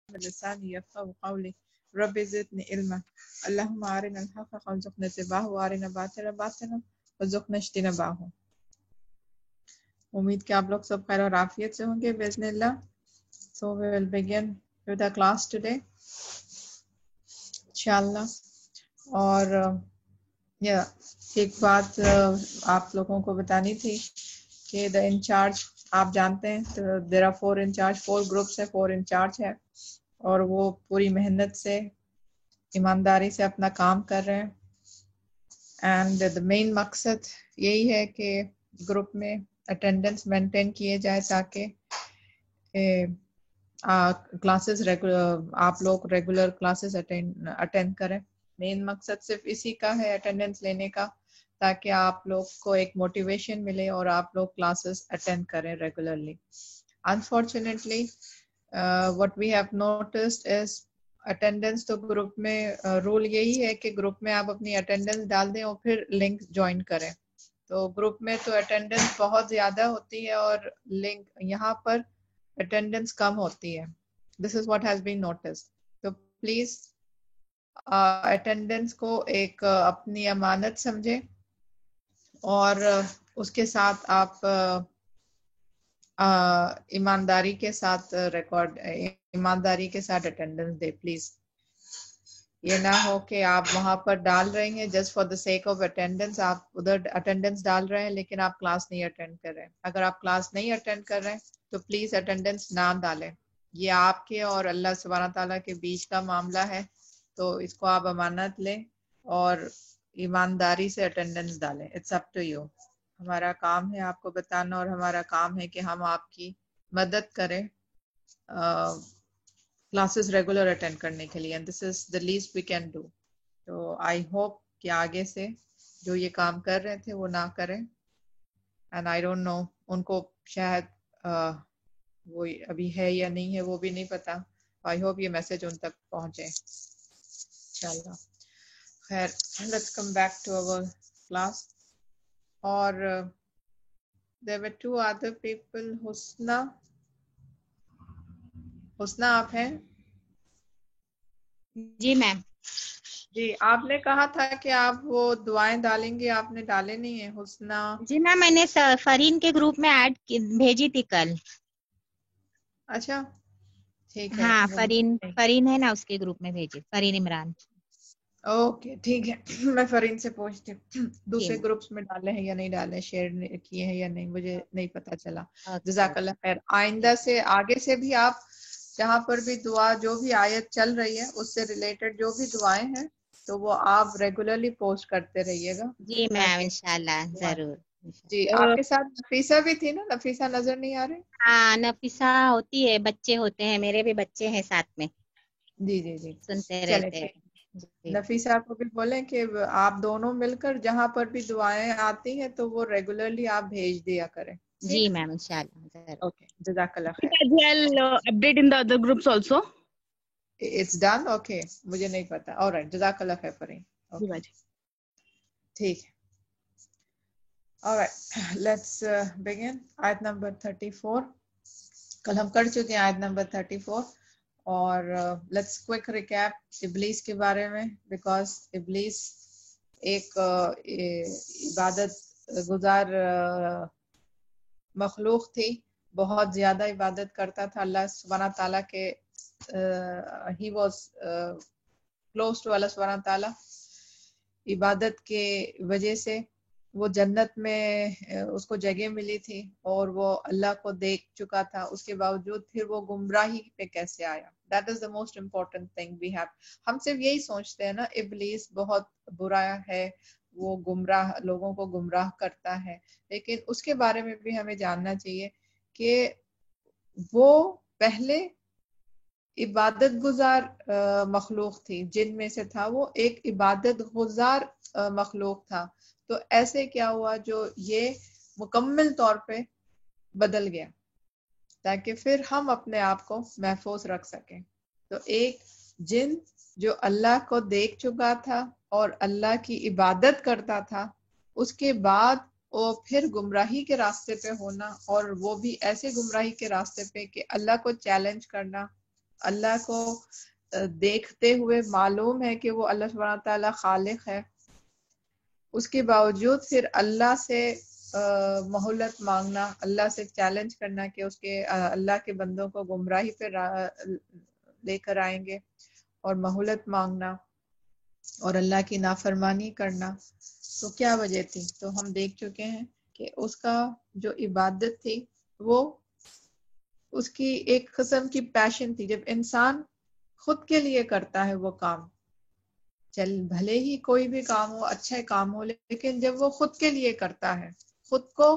لساني يفقهوا قولي رب زدني علما اللهم أرنا الحق حقا وارزقنا اتباعه وأرنا باطلا باطلا وارزقنا اجتنابه. امید کہ آپ لوگ سب خیر اور عافیت سے ہوں گے باذن اللہ. So we will begin with our class today انشاءاللہ. اور ایک بات آپ لوگوں کو بتانی تھی کہ the in charge آپ جانتے ہیں there are 4 in charge, 4 groups ہے, 4 in charge ہے اور وہ پوری محنت سے ایمانداری سے اپنا کام کر رہے ہیں. اینڈ the main مقصد یہی ہے کہ گروپ میں اٹینڈنس مینٹین کیے جائے تاکہ کلاسز آپ لوگ ریگولر کلاسز اٹینڈ کریں. مین مقصد صرف اسی کا ہے اٹینڈنس لینے کا تاکہ آپ لوگ کو ایک موٹیویشن ملے اور آپ لوگ کلاسز اٹینڈ کریں regularly. Unfortunately what we have noticed is attendance تو گروپ میں رول یہی ہے کہ گروپ میں آپ اپنی اٹینڈنس ڈال دیں اور پھر لنک جوائن کریں. تو گروپ میں تو اٹینڈنس بہت زیادہ ہوتی ہے اور لنک یہاں پر اٹینڈنس کم ہوتی ہے. This is what has been noticed. تو پلیز اٹینڈنس کو ایک اپنی امانت سمجھیں اور اس کے ساتھ آپ ایمانداری کے ساتھ ایمانداری کے ساتھ اٹینڈنس دے. پلیز یہ نہ ہو کہ آپ وہاں پر ڈال رہے ہیں just for the sake of attendance. آپ ادھر اٹینڈنس ڈال رہے ہیں لیکن آپ کلاس نہیں اٹینڈ کر رہے ہیں. اگر آپ کلاس نہیں اٹینڈ کر رہے ہیں تو پلیز اٹینڈنس نہ ڈالیں. یہ آپ کے اور اللہ سبحانہ تعالیٰ کے بیچ کا معاملہ ہے تو اس کو آپ امانت لیں اور ایمانداری سے اٹینڈنس ڈالیں. It's up to you. ہمارا کام ہے آپ کو بتانا اور ہمارا کام ہے کہ ہم آپ کی مدد کریں کلاسز ریگولر اٹینڈ کرنے کے لیے. And this is the least we can do. تو آئی ہوپ کہ آگے سے جو یہ کام کر رہے تھے وہ نہ کریں. اینڈ آئی ڈونٹ نو ان کو شاید وہ ابھی ہے یا نہیں ہے وہ بھی نہیں پتا. آئی ہوپ یہ میسج ان تک پہنچے انشاءاللہ. خیر, let's come back to our class. اور there were 2 other people. حسنہ آپ ہیں؟ جی میم. جی آپ نے کہا تھا کہ آپ وہ دعائیں ڈالیں گے, آپ نے ڈالے نہیں ہیں. حسنہ جی میم میں نے فرین کے گروپ میں ایڈ بھیجی تھی کل. اچھا ٹھیک ہے. ہاں فرین ہے نا, اس کے گروپ میں بھیجی, فرین عمران. اوکے ٹھیک ہے, میں فرین سے پوچھتی ہوں جی دوسرے میم. گروپس میں ڈالے ہیں یا نہیں ڈالے, شیئر کیے ہیں یا نہیں, مجھے نہیں پتا چلا. اوکے جزاک اوکے. اللہ خیر. آئندہ سے آگے سے بھی آپ جہاں پر بھی دعا جو بھی آیت چل رہی ہے اس سے ریلیٹڈ جو بھی دعائیں ہیں تو وہ آپ ریگولرلی پوسٹ کرتے رہیے گا. جی میم انشاءاللہ ضرور. جی آپ کے ساتھ نفیسہ بھی تھی نا؟ نفیسہ نظر نہیں آ رہی؟ ہاں نفیسہ ہوتی ہے, بچے ہوتے ہیں, میرے بھی بچے ہیں ساتھ میں, جی جی جی سنتے چلے رہتے ٹھیک. ہیں. جی نفیسہ کو بھی بولیں کہ آپ دونوں مل کر جہاں پر بھی دعائیں آتی ہیں تو وہ ریگولرلی آپ بھیج دیا کریں. جی میم انشاءاللہ ضرور. اوکے جزاک اللہ خیر. Update in the other groups also. It's done. Okay مجھے نہیں پتا. آلرائٹ جزاک اللہ خیر فرین. اوکے ٹھیک ہے. alright let's begin. آیت نمبر 34 کل ہم کر چکے ہیں آیت نمبر 34 اور لیٹس کوئک ریکیپ ابلیس کے بارے میں بیکاز ابلیس ایک عبادت گزار مخلوق تھی, بہت زیادہ عبادت کرتا تھا اللہ سبحانہ تعالیٰ کے. he was close to اللہ سبحانہ تعالیٰ. عبادت کے وجہ سے وہ جنت میں اس کو جگہ ملی تھی اور وہ اللہ کو دیکھ چکا تھا, اس کے باوجود پھر وہ گمراہی پہ کیسے آیا. That is the most important thing we have. ہم صرف یہی سوچتے ہیں نا ابلیس بہت برا ہے, وہ گمراہ لوگوں کو گمراہ کرتا ہے, لیکن اس کے بارے میں بھی ہمیں جاننا چاہیے کہ وہ پہلے عبادت گزار مخلوق تھی, جن میں سے تھا وہ ایک عبادت گزار مخلوق تھا. تو ایسے کیا ہوا جو یہ مکمل طور پہ بدل گیا تاکہ پھر ہم اپنے آپ کو محفوظ رکھ سکیں. تو ایک جن جو اللہ کو دیکھ چکا تھا اور اللہ کی عبادت کرتا تھا, اس کے بعد وہ پھر گمراہی کے راستے پہ ہونا, اور وہ بھی ایسے گمراہی کے راستے پہ کہ اللہ کو چیلنج کرنا, اللہ کو دیکھتے ہوئے معلوم ہے کہ وہ اللہ سبحانہ تعالیٰ خالق ہے، اس کے باوجود پھر اللہ سے مہلت مانگنا، اللہ سے چیلنج کرنا کہ اس کے اللہ کے بندوں کو گمراہی پہ لے کر آئیں گے، اور مہلت مانگنا اور اللہ کی نافرمانی کرنا، تو کیا وجہ تھی؟ تو ہم دیکھ چکے ہیں کہ اس کا جو عبادت تھی وہ اس کی ایک قسم کی پیشن تھی. جب انسان خود کے لیے کرتا ہے وہ کام، چل بھلے ہی کوئی بھی کام ہو، اچھا کام ہو، لیکن جب وہ خود کے لیے کرتا ہے، خود کو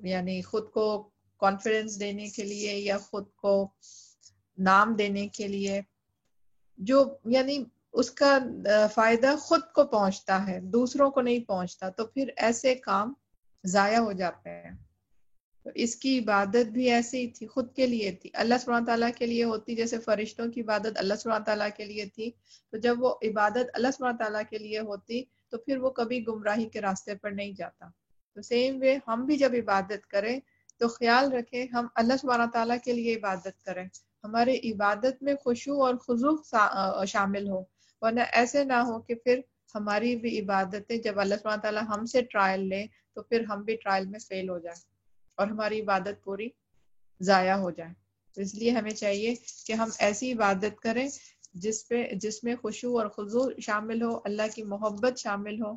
یعنی خود کو کانفیڈنس دینے کے لیے یا خود کو نام دینے کے لیے، جو یعنی اس کا فائدہ خود کو پہنچتا ہے، دوسروں کو نہیں پہنچتا، تو پھر ایسے کام ضائع ہو جاتے ہیں. تو اس کی عبادت بھی ایسے ہی تھی، خود کے لیے تھی، اللہ سبحانہ تعالیٰ کے لیے ہوتی، جیسے فرشتوں کی عبادت اللہ سبحانہ تعالیٰ کے لیے تھی. تو جب وہ عبادت اللہ سبحانہ تعالیٰ کے لیے ہوتی تو پھر وہ کبھی گمراہی کے راستے پر نہیں جاتا. تو سیم وے ہم بھی جب عبادت کریں تو خیال رکھیں ہم اللہ سبحانہ تعالیٰ کے لیے عبادت کریں، ہمارے عبادت میں خشوع اور خضوع شامل ہو، ورنہ ایسے نہ ہو کہ پھر ہماری بھی عبادتیں جب اللہ سبحانہ تعالیٰ ہم سے ٹرائل لیں تو پھر ہم بھی ٹرائل میں فیل ہو جائیں اور ہماری عبادت پوری ضائع ہو جائے. تو اس لیے ہمیں چاہیے کہ ہم ایسی عبادت کریں جس میں خشوع اور خضوع شامل ہو، اللہ کی محبت شامل ہو،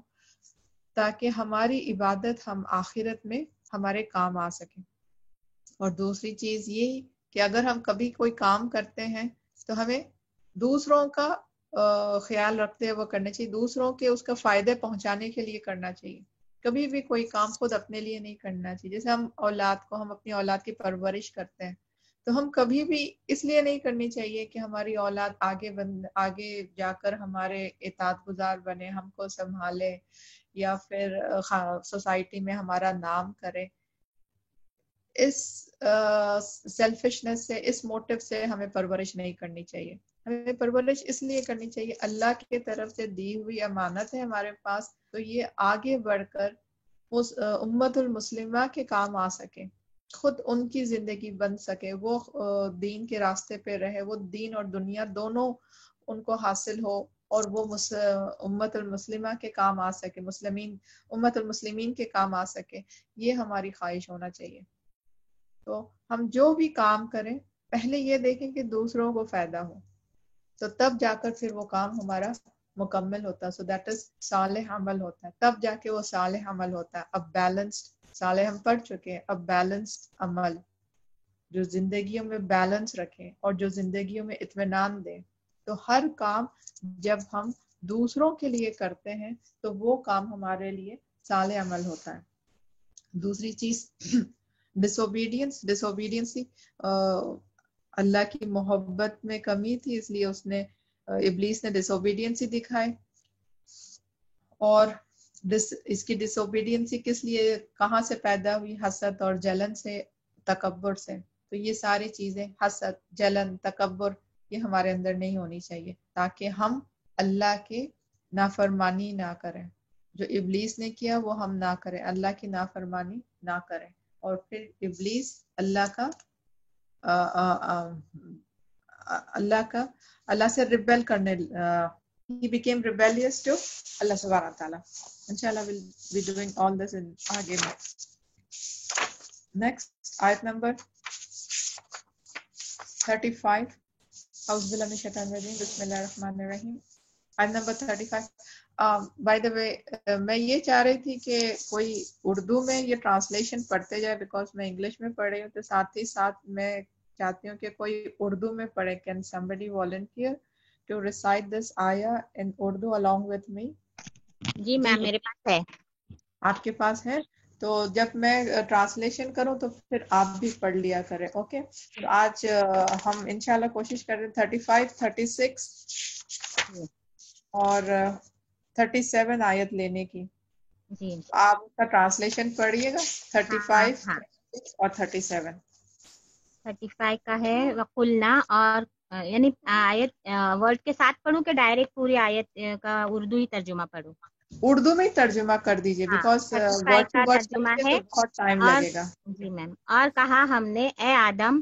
تاکہ ہماری عبادت ہم آخرت میں ہمارے کام آ سکے. اور دوسری چیز یہ کہ اگر ہم کبھی کوئی کام کرتے ہیں تو ہمیں دوسروں کا خیال رکھتے ہوئے کرنا چاہیے، دوسروں کے اس کا فائدے پہنچانے کے لیے کرنا چاہیے. کبھی بھی کوئی کام خود اپنے لیے نہیں کرنا چاہیے. جیسے ہم اپنی اولاد کی پرورش کرتے ہیں تو ہم کبھی بھی اس لیے نہیں کرنی چاہیے کہ ہماری اولاد آگے جا کر ہمارے اطاعت گزار بنے، ہم کو سنبھالے یا پھر سوسائٹی میں ہمارا نام کرے. اس سیلفشنس سے، اس موٹو سے ہمیں پرورش نہیں کرنی چاہیے. ہمیں پرورش اس لیے کرنی چاہیے اللہ کی طرف سے دی ہوئی امانت ہے ہمارے پاس، تو یہ آگے بڑھ کر اس امت المسلمہ کے کام آ سکے، خود ان کی زندگی بن سکے، وہ دین کے راستے پہ رہے، وہ دین اور دنیا دونوں ان کو حاصل ہو، اور وہ امت المسلمہ کے کام آ سکے، امت المسلمین کے کام آ سکے. یہ ہماری خواہش ہونا چاہیے. تو ہم جو بھی کام کریں پہلے یہ دیکھیں کہ دوسروں کو فائدہ ہو، تو تب جا کر پھر وہ کام ہمارا مکمل ہوتا ہے. سو دیٹ از صالح عمل ہوتا ہے، تب جا کے وہ صالح عمل ہوتا ہے. اب بیلنسڈ، صالح ہم پڑھ چکے ہیں، اب بیلنسڈ عمل جو زندگیوں میں بیلنس رکھیں اور جو زندگیوں میں اطمینان دیں. تو ہر کام جب ہم دوسروں کے لیے کرتے ہیں تو وہ کام ہمارے لیے صالح عمل ہوتا ہے. دوسری چیز ڈس اوبیڈینس تھی. اللہ کی محبت میں کمی تھی، اس لیے ابلیس نے ڈس اوبیڈینسی دکھائی. اور اس کی ڈس اوبیڈینسی کس لیے، کہاں سے پیدا ہوئی؟ حسد اور جلن سے، تکبر سے. تو یہ ساری چیزیں، حسد، جلن، تکبر، یہ ہمارے اندر نہیں ہونی چاہیے، تاکہ ہم اللہ کے نافرمانی نہ کریں. جو ابلیس نے کیا وہ ہم نہ کریں، اللہ کی نافرمانی نہ کریں. اور پھر ابلیس اللہ سے ریبیل کرنے he became rebellious to Allah subhanahu wa ta'ala. Inshallah we'll be doing all this in آگے میں. Next آیت نمبر 35. اعوذ باللہ من الشیطان الرجیم، بسم اللہ الرحمن الرحیم. آیت نمبر 35. بائی دا وے میں یہ چاہ رہی تھی کہ کوئی اردو میں یہ ٹرانسلیشن پڑھتے جائے، بیکاز میں انگلش میں پڑھ رہی ہوں، تو ساتھ ہی ساتھ میں چاہتی ہوں کہ کوئی اردو میں پڑھے. Can somebody volunteer to recite this ayah in Urdu along with me? جی میم میرے پاس ہے. آپ کے پاس ہے تو جب میں ٹرانسلیشن کروں تو پھر آپ بھی پڑھ لیا کریں. اوکے. تو آج ہم انشاءاللہ کوشش کر رہے ہیں 35, 36 اور 37 آیت لینے کی. جی آپ اس کا ٹرانسلیشن پڑھیے گا. 35 اور 37. 35 کا ہے وقلنا، اور یعنی آیت ورڈ کے ساتھ پڑھوں کہ ڈائریکٹ پوری آیت کا اردو ہی ترجمہ پڑھوں؟ اردو میں ترجمہ کر دیجئے، بیکاز ورڈ ٹو ورڈ ترجمہ ہے. بہت ٹائم اور لگے گا. جی میم. اور کہا ہم نے، اے آدم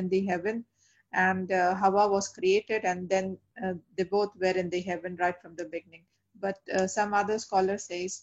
in the heaven and Hawa was created, and then they both were in the heaven right from the beginning. But some other scholars says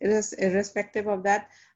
irrespective of that,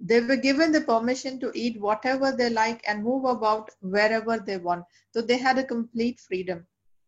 they were given the permission to eat whatever they like and move about wherever they want. So they had a complete freedom.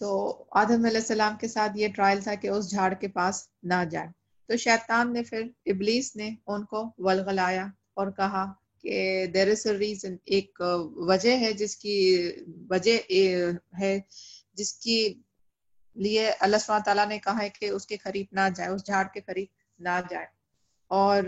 تو آدم علیہ السلام کے ساتھ یہ trial تھا کہ اس جھاڑ کے پاس نہ جائیں. تو شیطان نے پھر ابلیس نے ان کو ولغلایا اور کہا کہ دیر از اے ریزن، ایک وجہ ہے جس کی وجہ ہے جس کی لیے اللہ سبحانہ تعالیٰ نے کہا ہے کہ اس کے قریب نہ جائے، اس جھاڑ کے قریب نہ جائے. اور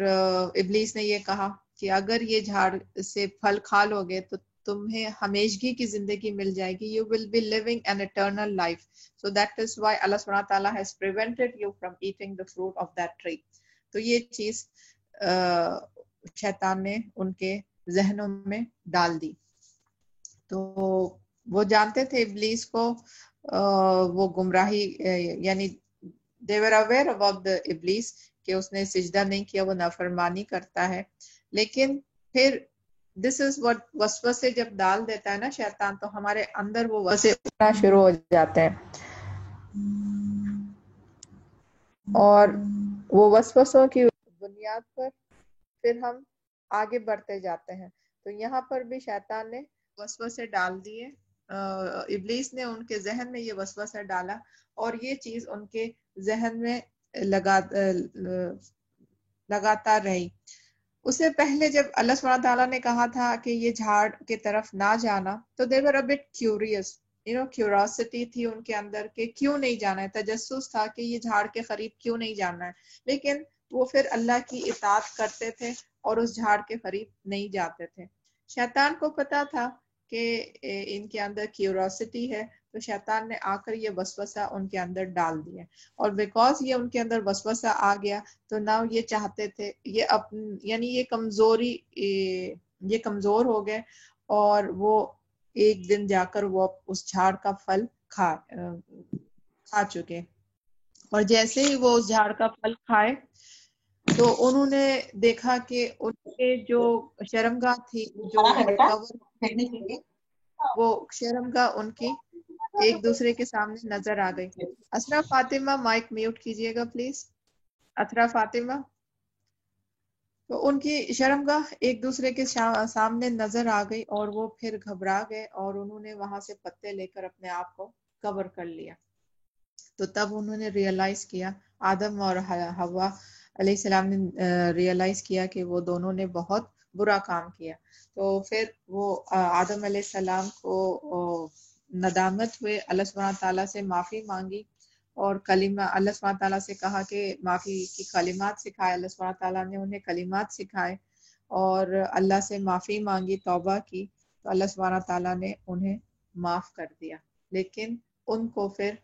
ابلیس نے یہ کہا کہ اگر یہ جھاڑ سے پھل کھا لو گے تو تمہیں ہمیشگی کی زندگی مل جائے گی. You will be living an eternal life. So that is why Allah subhanahu wa ta'ala has prevented you from eating the fruit of that tree. تو یہ چیز شیطان نے ان کے ذہنوں میں ڈال دی. تو وہ جانتے تھے ابلیس کو وہ گمراہی یعنی they were aware about the ابلیس کہ اس نے سجدہ نہیں کیا، وہ نافرمانی کرتا ہے. لیکن پھر دس از what وسوسے جب ڈال دیتا ہے نا شیطان، تو ہمارے اندر وہ وسوسے اٹھنا شروع ہو جاتے ہیں اور وہ وسوسوں کی بنیاد پر پھر ہم آگے بڑھتے جاتے ہیں. تو یہاں پر بھی شیطان نے وسوسے ڈال دیے، ابلیس نے ان کے ذہن میں یہ وسوسہ ڈالا اور یہ چیز ان کے ذہن میں لگاتار رہی. اس سے پہلے جب اللہ سبحانہ تعالیٰ نے کہا تھا کہ یہ جھاڑ کے طرف نہ جانا، تو they were a bit curious, curiosity تھی ان کے اندر کہ کیوں نہیں جانا ہے، تجسس تھا کہ یہ جھاڑ کے قریب کیوں نہیں جانا ہے. لیکن وہ پھر اللہ کی اطاعت کرتے تھے اور اس جھاڑ کے قریب نہیں جاتے تھے. شیطان کو پتا تھا کہ ان کے اندر کیوریوسٹی ہے، تو شیطان نے آ کر یہ وسوسہ ان کے اندر ڈال دیا. اور بیکاز یہ ان کے اندر وسوسہ آ گیا تو نہ یہ چاہتے تھے، یعنی یہ کمزوری، یہ کمزور ہو گئے اور وہ ایک دن جا کر وہ اس جھاڑ کا پھل کھا چکے. اور جیسے ہی وہ اس جھاڑ کا پھل کھائے تو انہوں نے دیکھا کہ ان کے جو شرمگاہ تھی، جو وہ شرمگاہ ان کی ایک دوسرے کے سامنے نظر آ گئی. اسرا فاطمہ مائک میوٹ کیجیے گا پلیز. اطرا فاطمہ. تو ان کی شرمگاہ ایک دوسرے کے سامنے نظر آ گئی اور وہ پھر گھبرا گئے اور انہوں نے وہاں سے پتے لے کر اپنے آپ کو کور کر لیا. تو تب انہوں نے ریئلائز کیا، آدم اور حوا علیہ السلام نے ریئلائز کیا کہ وہ دونوں نے بہت برا کام کیا. تو پھر وہ آدم علیہ السلام کو ندامت ہوئے، اللہ سبحانہ تعالیٰ سے معافی مانگی اور کلمہ اللہ سبحانہ تعالیٰ سے کہا کہ معافی کی کلمات سکھائے. اللہ سبحانہ تعالیٰ نے انہیں کلمات سکھائے اور اللہ سے معافی مانگی، توبہ کی، تو اللہ سبحانہ تعالیٰ نے انہیں معاف کر دیا. لیکن ان کو پھر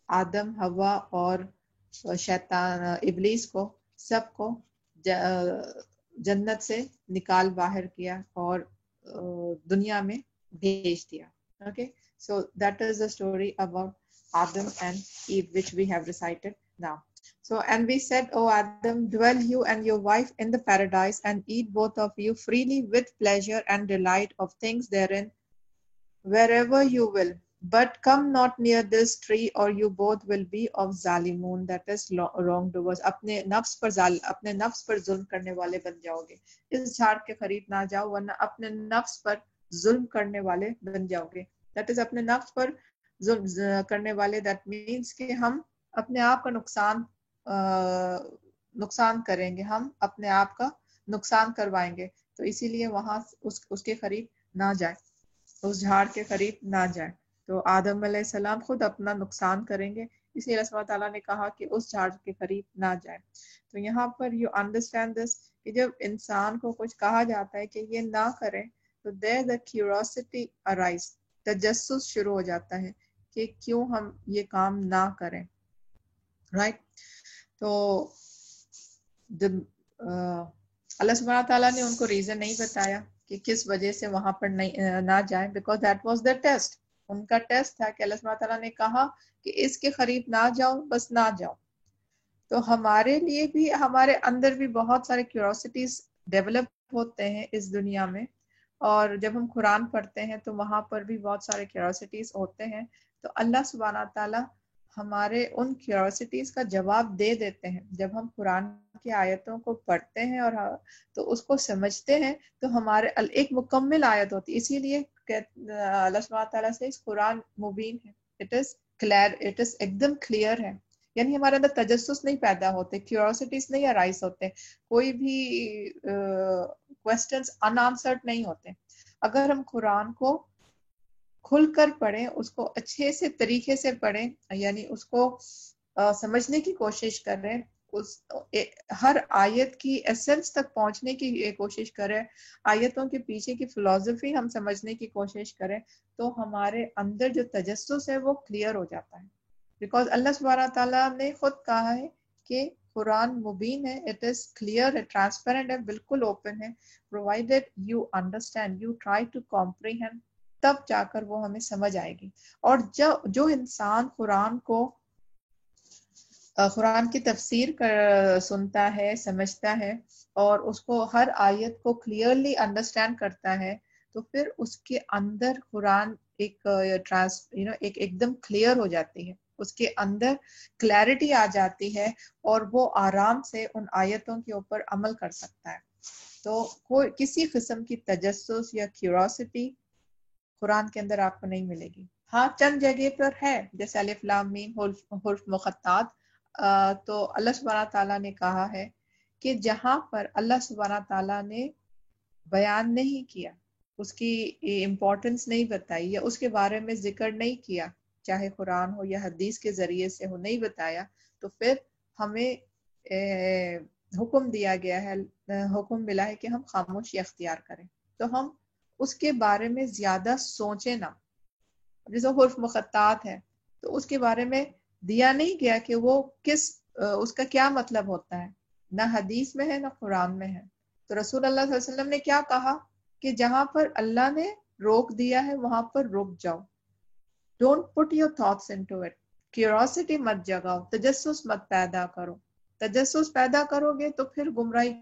آدم، حوا اور شیطان ابلیس کو سب کو جنت سے نکال باہر کیا اور دنیا میں بھیج دیا. Okay, so that is the story about Adam and Eve which we have recited now. So, and we said, O Adam, dwell you and your wife in the paradise and eat both of you freely with pleasure and delight of things therein wherever you will. But come not near this tree or you both will be of zalimun, that is wrongdoers. اپنے نفس پر ظلم کرنے والے بن جاؤ گے. اس جھاڑ کے قریب نہ جاؤ ورنہ اپنے نفس پر ظلم کرنے والے بن جاؤ گے. that is اپنے نفس پر ظلم کرنے والے، that means کہ ہم اپنے آپ کا نقصان کریں گے، ہم اپنے آپ کا نقصان کروائیں گے. تو اسی لیے وہاں اس کے قریب نہ جائیں، اس جھاڑ کے قریب نہ جائیں. تو آدم علیہ السلام خود اپنا نقصان کریں گے، اس لیے اللہ سبحانہ تعالیٰ نے کہا کہ اس جھاڑ کے قریب نہ جائیں. تو یہاں پر یو انڈرسٹینڈ دس کہ جب انسان کو کچھ کہا جاتا ہے کہ یہ نہ کریں تو there the curiosity arise، تجسس شروع ہو جاتا ہے کہ کیوں ہم یہ کام نہ کریں. رائٹ. تو اللہ سبحانہ تعالیٰ نے ان کو ریزن نہیں بتایا کہ کس وجہ سے وہاں پر نہ جائیں، because that was the test. ان کا ٹیسٹ تھا کہ اللہ سبحانہ تعالیٰ نے کہا کہ اس کے قریب نہ جاؤ، بس نہ جاؤ. تو ہمارے لیے بھی، ہمارے اندر بھی بہت سارے کیوریوسٹیز ڈیولپ ہوتے ہیں اس دنیا میں، اور جب ہم قرآن پڑھتے ہیں تو وہاں پر بھی بہت سارے کیوریوسٹیز ہوتے ہیں. تو اللہ سبحانہ تعالیٰ ہمارے ان کیوریوسٹیز کا جواب دے دیتے ہیں. جب ہم قرآن کی آیتوں کو پڑھتے ہیں اور تو اس کو سمجھتے ہیں تو ہمارے ایک مکمل آیت ہوتی ہے. اسی لیے اللہ سبحانہ تعالیٰ سے اس قرآن مبین ہے، اٹ از اٹ از ایک دم کلیئر ہے. یعنی ہمارے اندر تجسس نہیں پیدا ہوتے, کیوریوسٹیز نہیں ارائز ہوتے, کوئی بھی کوسچنز ان آنسرڈ نہیں ہوتے. اگر ہم قرآن کو کھل کر پڑھیں, اس کو اچھے سے طریقے سے پڑھیں, یعنی اس کو سمجھنے کی کوشش کریں, اس ہر آیت کی ایسنس تک پہنچنے کی کوشش کریں, آیتوں کے پیچھے کی فلسفی ہم سمجھنے کی کوشش کریں, تو ہمارے اندر جو تجسس ہے وہ کلیئر ہو جاتا ہے. بیکاز اللہ سبحانہ تعالیٰ نے خود کہا ہے کہ قرآن مبین ہے, اٹ از کلیئر ہے, ٹرانسپیرنٹ ہے, بالکل اوپن ہے, provided you understand, you try to comprehend, تب جا کر وہ ہمیں سمجھ آئے گی. اور جو انسان قرآن کی تفسیر سنتا ہے, سمجھتا ہے, اور اس کو ہر آیت کو کلیئرلی انڈرسٹینڈ کرتا ہے, تو پھر اس کے اندر قرآن ایک دم کلیئر ہو جاتی ہے, اس کے اندر کلیئرٹی آ جاتی ہے, اور وہ آرام سے ان آیتوں کے اوپر عمل کر سکتا ہے. تو کوئی کسی قسم کی تجسس یا کیوریوسٹی قرآن کے اندر آپ کو نہیں ملے گی. ہاں چند جگہ پر ہے, جیسے الف لام میم حروف مقطعات, تو اللہ سبحانہ تعالیٰ نے کہا ہے کہ جہاں پر اللہ سبحانہ تعالیٰ نے بیان نہیں کیا, اس کی امپورٹنس نہیں بتائی, یا اس کے بارے میں ذکر نہیں کیا, چاہے قرآن ہو یا حدیث کے ذریعے سے ہو, نہیں بتایا, تو پھر ہمیں حکم دیا گیا ہے, حکم ملا ہے کہ ہم خاموشی اختیار کریں. تو ہم اس کے بارے میں زیادہ سوچیں نہ. جیسے حروف مقطعات ہے, تو اس کے بارے میں دیا نہیں گیا کہ وہ اس کا کیا مطلب ہوتا ہے, نہ حدیث میں ہے نہ قرآن میں ہے. تو رسول اللہ صلی اللہ علیہ وسلم نے کیا کہا کہ جہاں پر اللہ نے روک دیا ہے وہاں پر رک جاؤ. Don't put your thoughts into it. Curiosity مت جگاؤ, تجسس مت پیدا کرو. تجسس پیدا کرو گے تو پھر گمراہی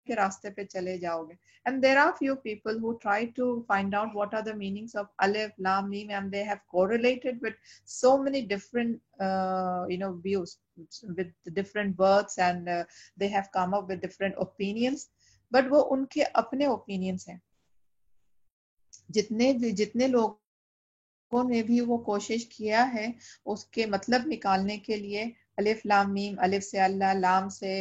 کے راستے پہ چلے جاؤ گے. And there are few people who try to find out what are the meanings of Alif, Lam, Mim, and they have correlated with so many different views, with different words, and they have come up with different opinions. But وہ ان کے اپنے opinions ہیں. جتنے لوگوں نے بھی وہ کوشش کیا ہے اس کے مطلب نکالنے کے لیے, الف لام میم, الف سے اللہ, لام سے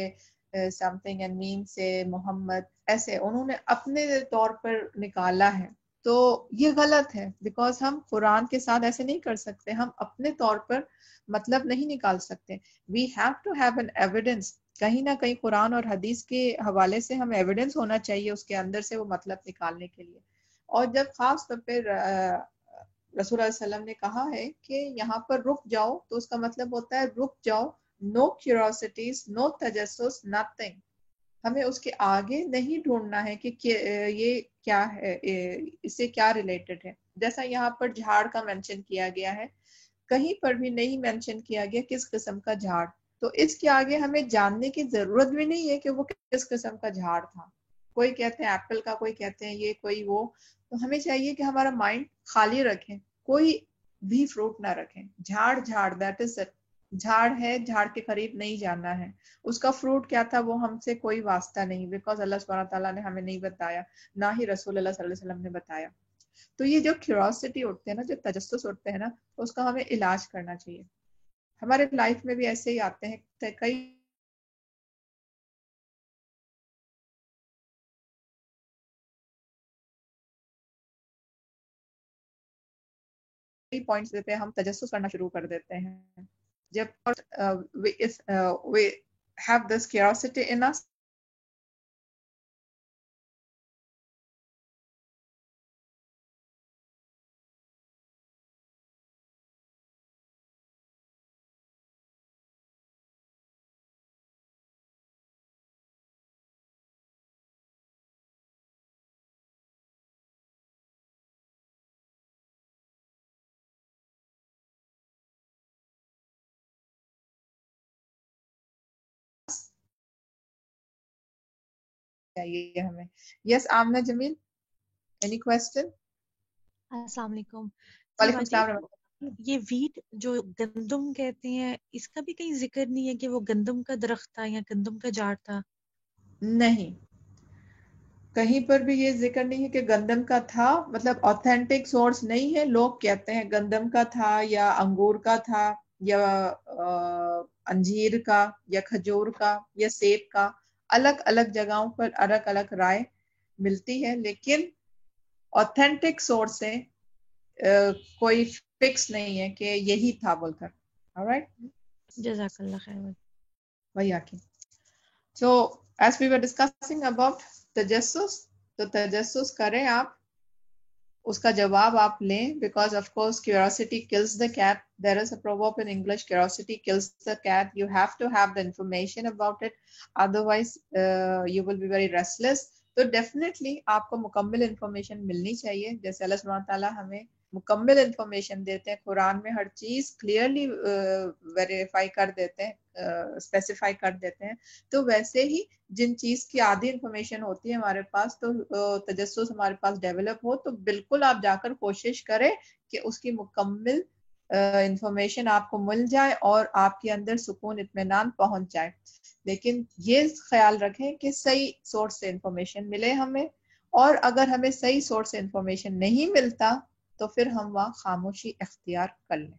something, and میم سے محمد, ایسے انہوں نے اپنے طور پر نکالا ہے. تو یہ غلط ہے, بیکاز ہم قرآن کے ساتھ ایسے نہیں کر سکتے, ہم اپنے طور پر مطلب نہیں نکال سکتے. we have to have an evidence. کہیں نہ کہیں قرآن اور حدیث کے حوالے سے ہمیں ایویڈنس ہونا چاہیے اس کے اندر سے وہ مطلب نکالنے کے لیے. اور جب خاص طور پہ رسول اللہ علیہ وسلم نے کہا ہے کہ یہاں پر رک جاؤ, تو اس کا مطلب ہوتا ہے رک جاؤ, نو کیوریوسٹیز, نو تجسس, نتھنگ. ہمیں اس کے آگے نہیں ڈھونڈنا ہے کہ یہ کیا ہے, اس سے کیا ریلیٹڈ ہے. جیسا یہاں پر جھاڑ کا مینشن کیا گیا ہے, کہیں پر بھی نہیں مینشن کیا گیا کس قسم کا جھاڑ. تو اس کے آگے ہمیں جاننے کی ضرورت بھی نہیں ہے کہ وہ کس قسم کا جھاڑ تھا. کوئی کہتے ہیں ایپل کا, کوئی کہتے ہیں یہ, کوئی وہ. تو ہمیں چاہیے کہ ہمارا مائنڈ خالی رکھیں, کوئی بھی فروٹ نہ رکھیں. جھاڑ, دیٹ از اٹ. جھاڑ ہے, جھاڑ کے قریب نہیں جانا ہے. اس کا فروٹ کیا تھا وہ ہم سے کوئی واسطہ نہیں, بیکاز اللہ سبحانہ تعالیٰ نے ہمیں نہیں بتایا, نہ ہی رسول اللہ صلی اللہ علیہ وسلم نے بتایا. تو یہ جو کیوریوسٹی اٹھتے ہیں نا, جو تجسس اٹھتے ہیں نا, اس کا ہمیں علاج کرنا چاہیے. ہمارے لائف میں بھی ایسے ہی آتے ہیں کئی پوائنٹس پہ ہم تجسس کرنا شروع کر دیتے ہیں. جب we have this curiosity in us, چاہیے ہمیں. یس آمنہ جمیل, اینی کوسچن؟ السلام علیکم. وعلیکم جی السلام ورحمۃ اللہ. یہ ویٹ جو گندم کہتے ہیں, اس کا بھی کہیں ذکر نہیں ہے کہ وہ گندم کا درخت تھا یا گندم کا جھاڑ تھا؟ نہیں, کہیں پر بھی یہ ذکر نہیں ہے کہ گندم کا تھا، مطلب اوتھینٹک سورس نہیں ہے. لوگ کہتے ہیں گندم کا تھا یا انگور کا تھا یا انجیر کا یا کھجور کا یا سیب کا. الگ الگ جگہوں پر الگ الگ رائے ملتی ہے، لیکن اوتھینٹک سورس سے کوئی فکس نہیں ہے کہ یہی تھا بول کر. alright. جزاک اللہ خیر. وہی آکی. So as we were discussing about تجسس، تو تجسس کریں آپ، اس کا جواب آپ لیں. because of course curiosity kills the cat. there is a proverb in English, curiosity kills the cat. you have to have the information about it, otherwise you will be very restless. تو definitely آپ کو مکمل information ملنی چاہیے، جیسے اللہ سبحانہ تعالیٰ ہمیں مکمل انفارمیشن دیتے ہیں. قرآن میں ہر چیز کلیئرلی ویریفائی کر دیتے ہیں، اسپیسیفائی کر دیتے ہیں. تو ویسے ہی جن چیز کی آدھی انفارمیشن ہوتی ہے ہمارے پاس، تو تجسس ہمارے پاس ڈیولپ ہو، تو بالکل آپ جا کر کوشش کریں کہ اس کی مکمل انفارمیشن آپ کو مل جائے اور آپ کے اندر سکون اطمینان پہنچ جائے. لیکن یہ خیال رکھیں کہ صحیح سورس سے انفارمیشن ملے ہمیں، اور اگر ہمیں صحیح سورس سے انفارمیشن نہیں ملتا تو پھر ہم وہاں خاموشی اختیار کر لیں.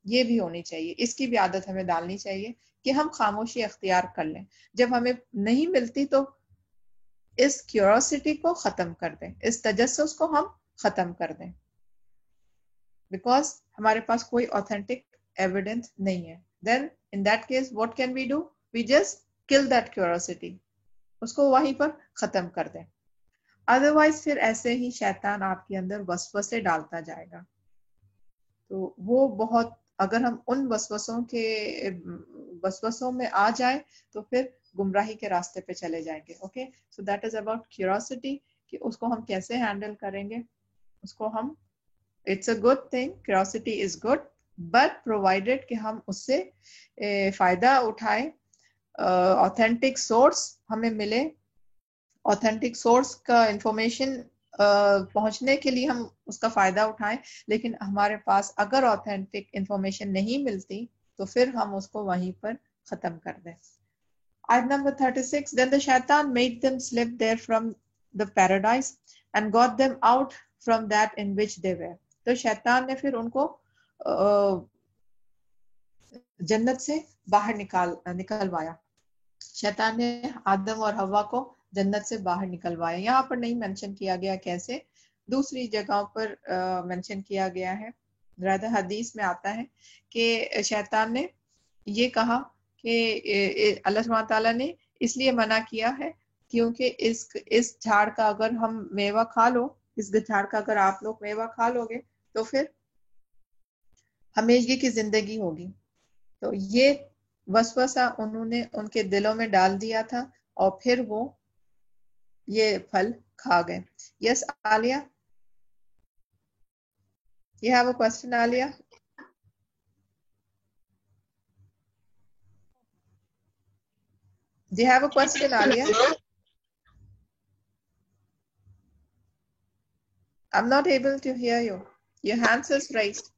یہ بھی ہونی چاہیے، اس کی بھی عادت ہمیں ڈالنی چاہیے کہ ہم خاموشی اختیار کر لیں. جب ہمیں نہیں ملتی تو اس کیوریوسٹی کو ختم کر دیں، اس تجسس کو ہم ختم کر دیں، بیکاز ہمارے پاس کوئی اوتھینٹک ایویڈنس نہیں ہے. Then in that case what can we do? We just kill that curiosity, اس کو وہیں پر ختم کر دیں. ادروائز پھر ایسے ہی شیطان آپ کے اندر وسوسے ڈالتا جائے گا. تو وہ بہت، اگر ہم ان وسوسوں میں آ جائیں تو پھر گمراہی کے راستے پہ چلے جائیں گے. Okay, so that is about curiosity, کہ اس کو ہم کیسے ہینڈل کریں گے. اس کو ہم، it's a good thing, curiosity is good, but provided کہ ہم اس سے فائدہ اٹھائیں، اوتھینٹک سورس ہمیں ملے، اوتھینٹک سورس کا انفارمیشن پہنچنے کے لیے ہم اس کا فائدہ اٹھائیں. لیکن ہمارے پاس اگر اوتھینٹک انفارمیشن نہیں ملتی تو پھر ہم اس کو وہیں پر ختم کر دیں. آیت number 36. Then the shaitan made them slip there from the paradise and got them out from that in which they were. تو شیطان نے پھر ان کو جنت سے باہر نکلوایا. شیطان نے آدم اور حوا کو جنت سے باہر نکلوایا. یہاں پر نہیں مینشن کیا گیا کیسے، دوسری جگہوں پر مینشن کیا گیا ہے. زیادہ حدیث میں آتا ہے کہ شیطان نے یہ کہا کہ اللہ سبحانہ تعالیٰ نے اس لیے منع کیا ہے کیونکہ اس جھاڑ کا اگر ہم میوہ کھا لو، اس جھاڑ کا اگر آپ لوگ میوہ کھا لو گے تو پھر ہمیشگی کی زندگی ہوگی. تو یہ وسوسہ انہوں نے ان کے دلوں میں ڈال دیا تھا اور پھر وہ یہ پھل کھا گئے. یس عالیہ، you have a question Aliya? Do you have a question Aliya? I'm not able to hear you. Your hands is raised.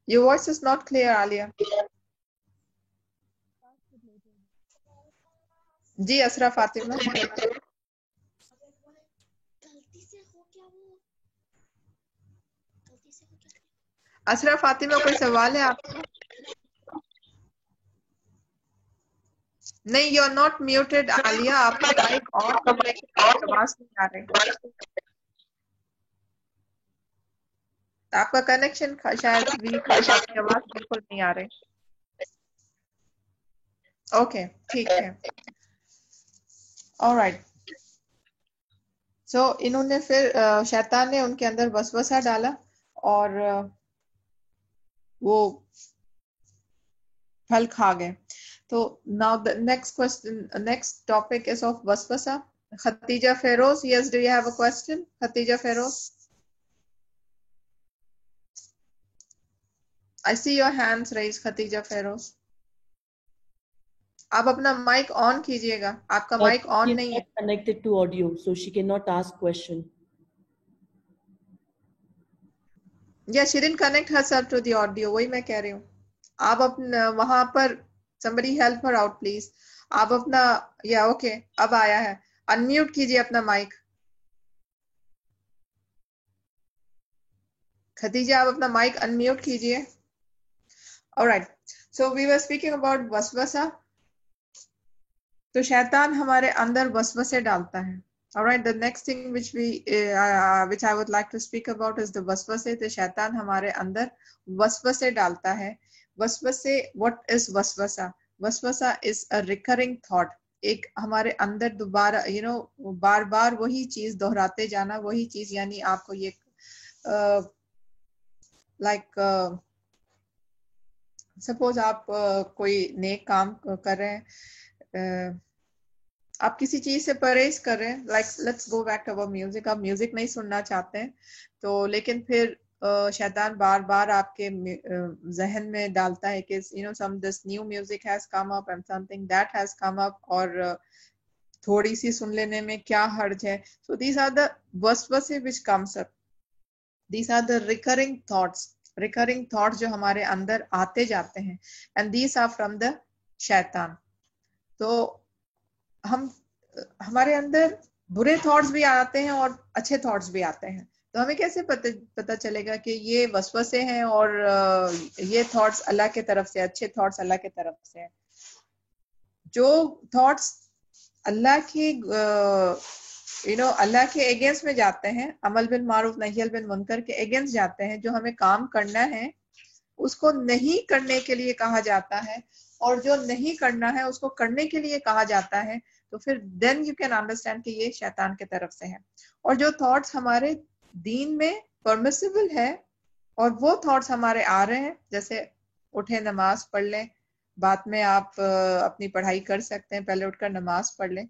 Your voice is not clear عالیہ. جی اسرا فاطمہ. اسرا فاطمہ کوئی سوال ہے آپ کو؟ نہیں، یو آر ناٹ میوٹیڈ عالیہ، آپ کا مائک آن ہے لیکن آواز نہیں آ رہی. آپ کا کنیکشن شاید ویک ہے، آپ کی آواز بالکل نہیں آ رہی. اوکے ٹھیک ہے. آلرائٹ. سو انہوں نے پھر شیطان نے ان کے اندر وسوسہ ڈالا اور وہ پھل کھا گئے. تو now the next topic is of وسوسہ. Khatija Feroz, yes, do you have a question? Khatija Feroz, I see your hands raised. Khatija Feroz, آپ اپنا مائک آن کیجئے گا، آپ کا مائک آن نہیں ہے. Connected to audio, so she cannot ask question. Yeah, she didn't connect herself to the audio. وہی میں کہہ رہی ہوں. آپ اپنا وہاں پر somebody help her out please. آپ اپنا یا اوکے اب آیا ہے, انمیوٹ کیجیے اپنا مائک. خدیجہ آپ اپنا مائک انمیوٹ کیجیے. alright, so we were speaking about وسوسہ. تو شیطان ہمارے اندر وسوسے ڈالتا ہے. alright, the next thing which I would like to speak about is the وسوسے. تو شیطان ہمارے اندر وسوسے ڈالتا ہے. وسوسے, what is وسوسہ؟ وسوسہ is a recurring thought. ایک ہمارے اندر دوبارہ بار بار وہی چیز دہراتے جانا. وہی چیز یعنی آپ کو یہ لائک سپوز آپ کوئی نیک کام کر رہے ہیں, آپ کسی چیز سے پرہیز کر رہے ہیں, like let's go back to our music. آپ میوزک نہیں سننا چاہتے ہیں تو لیکن پھر شیطان بار بار آپ کے ذہن میں ڈالتا ہے کہ some this new music has come up and something that has come up, اور تھوڑی سی سن لینے میں کیا حرج ہے. So these are the waswase which comes up. These are the recurring thoughts جو ہمارے اندر آتے جاتے ہیں, and these are from the شیطان. تو ہمارے اندر برے تھاٹس بھی آتے ہیں اور اچھے تھاٹس بھی آتے ہیں. تو ہمیں کیسے پتہ چلے گا کہ یہ وسوسے ہیں اور یہ تھاٹس اللہ کے طرف سے, اچھے تھاٹس اللہ کے طرف سے ہیں؟ جو تھاٹس اللہ کی اللہ کے اگینسٹ میں جاتے ہیں, عمل بالمعروف نہی عن المنکر کے اگینسٹ جاتے ہیں, جو ہمیں کام کرنا ہے اس کو نہیں کرنے کے لیے کہا جاتا ہے, اور جو نہیں کرنا ہے اس کو کرنے کے لیے کہا جاتا ہے, تو پھر دین یو کین انڈرسٹینڈ کہ یہ شیطان کی طرف سے ہے. اور جو تھاٹس ہمارے دین میں پرمیسیبل ہے اور وہ تھاٹس ہمارے آ رہے ہیں, جیسے اٹھے نماز پڑھ لیں, بعد میں آپ اپنی پڑھائی کر سکتے ہیں, پہلے اٹھ کر نماز پڑھ لیں,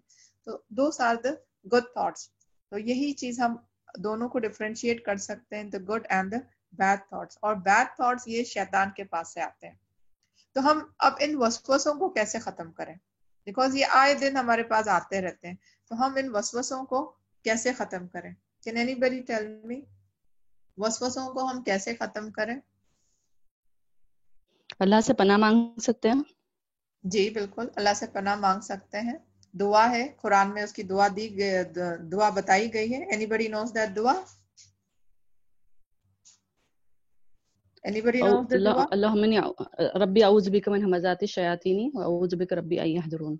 تو those are the good thoughts. تو یہی چیز ہم دونوں کو ڈفرینشیٹ کر سکتے ہیں, the good and the bad thoughts. اور بیڈ تھاٹس یہ شیطان کے پاس سے آتے ہیں. تو ہم اب ان وسوسوں کو کیسے ختم کریں, بیکاز یہ آئے دن ہمارے پاس آتے رہتے ہیں, تو ہم ان وسوسوں کو کیسے ختم کریں؟ Can anybody tell me وسوسوں کو ہم کیسے ختم کریں؟ اللہ سے پناہ مانگ سکتے ہیں. جی بالکل, اللہ سے پناہ مانگ سکتے ہیں. دعا ہے, قرآن میں اس کی دعا بتائی گئی ہے. اینی نوز دیٹ دعا؟ Anybody knows the dua? اللهم إني ربي أعوذ بك من همزات الشياطين وأعوذ بك ربي أن يحضرون.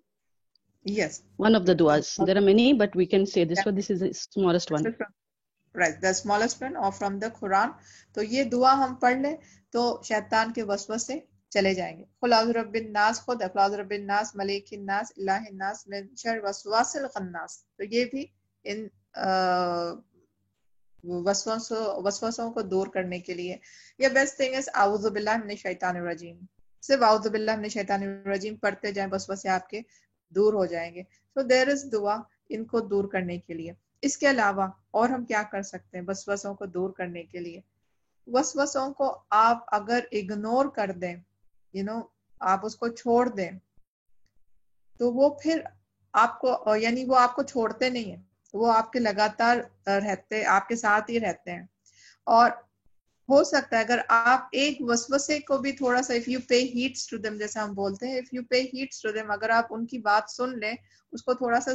Yes. One of the duas. There are many, but we can say this one. This is the smallest one. Right, the smallest one, or from the Quran. تو یہ دعا ہم پڑھ لیں تو شیطان کے وسوسے چلے جائیں گے. قل اعوذ برب الناس, خود قل اعوذ برب الناس, ملک الناس, الہ الناس, من شر وسواس الخناس. تو یہ بھی ان وسوسوں کو دور کرنے کے لیے. یا بیسٹ تھنگ از اعوذ باللہ من الشیطان الرجیم. صرف اعوذ باللہ من الشیطان الرجیم پڑھتے جائیں, وسوسے آپ کے دور ہو جائیں گے. So there is دعا ان کو دور کرنے کے لیے. اس کے علاوہ اور ہم کیا کر سکتے ہیں وسوسوں کو دور کرنے کے لیے؟ وسوسوں کو آپ اگر اگنور کر دیں, آپ اس کو چھوڑ دیں, تو وہ پھر آپ کو یعنی وہ آپ کو چھوڑتے نہیں ہیں, وہ آپ کے لگاتار رہتے, آپ کے ساتھ ہی رہتے ہیں. اور ہو سکتا ہے اگر آپ ایک وسوسے کو بھی تھوڑا سا if you pay heeds to them, جیسا ہم بولتے ہیں, if you pay heeds to them, اگر آپ ان کی بات سن لیں, اس کو تھوڑا سا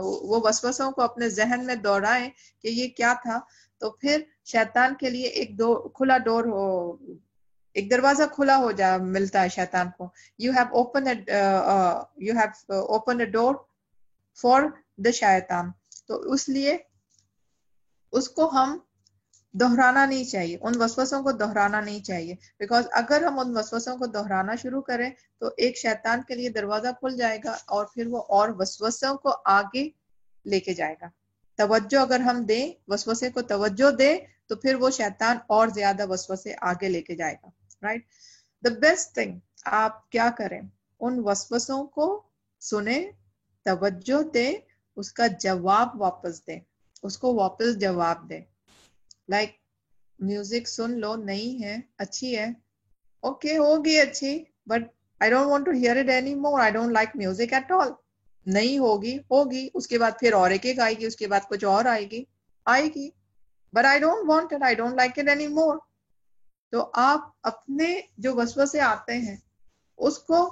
وہ وسوسوں کو اپنے ذہن میں دوہرائیں کہ یہ کیا تھا, تو پھر شیطان کے لیے ایک دروازہ کھلا ہو ملتا ہے شیطان کو. you have opened a door for the شیطان. تو اس لیے اس کو ہم دہرانا نہیں چاہیے, ان وسوسوں کو دہرانا نہیں چاہیے, بیکاز اگر ہم ان وسوسوں کو دہرانا شروع کریں تو ایک شیطان کے لیے دروازہ کھل جائے گا, اور پھر وہ اور وسوسوں کو آگے لے کے جائے گا. توجہ اگر ہم دیں, وسوسے کو توجہ دیں, تو پھر وہ شیطان اور زیادہ وسوسے آگے لے کے جائے گا. رائٹ, دا بیسٹ تھنگ آپ کیا کریں, ان وسوسوں کو سنیں, توجہ دیں, اس کا جواب واپس دیں, اس کو واپس جواب دیں. لائک میوزک سن لو, نہیں ہے, اچھی ہے, اوکے ہوگی اچھی, but I don't want to hear it anymore. I don't like music at all. نہیں ہوگی, اس کے بعد پھر اور ایک آئے گی, اس کے بعد کچھ اور آئے گی, but I don't want it. I don't like it anymore. تو آپ اپنے جو وسوسے آتے ہیں اس کو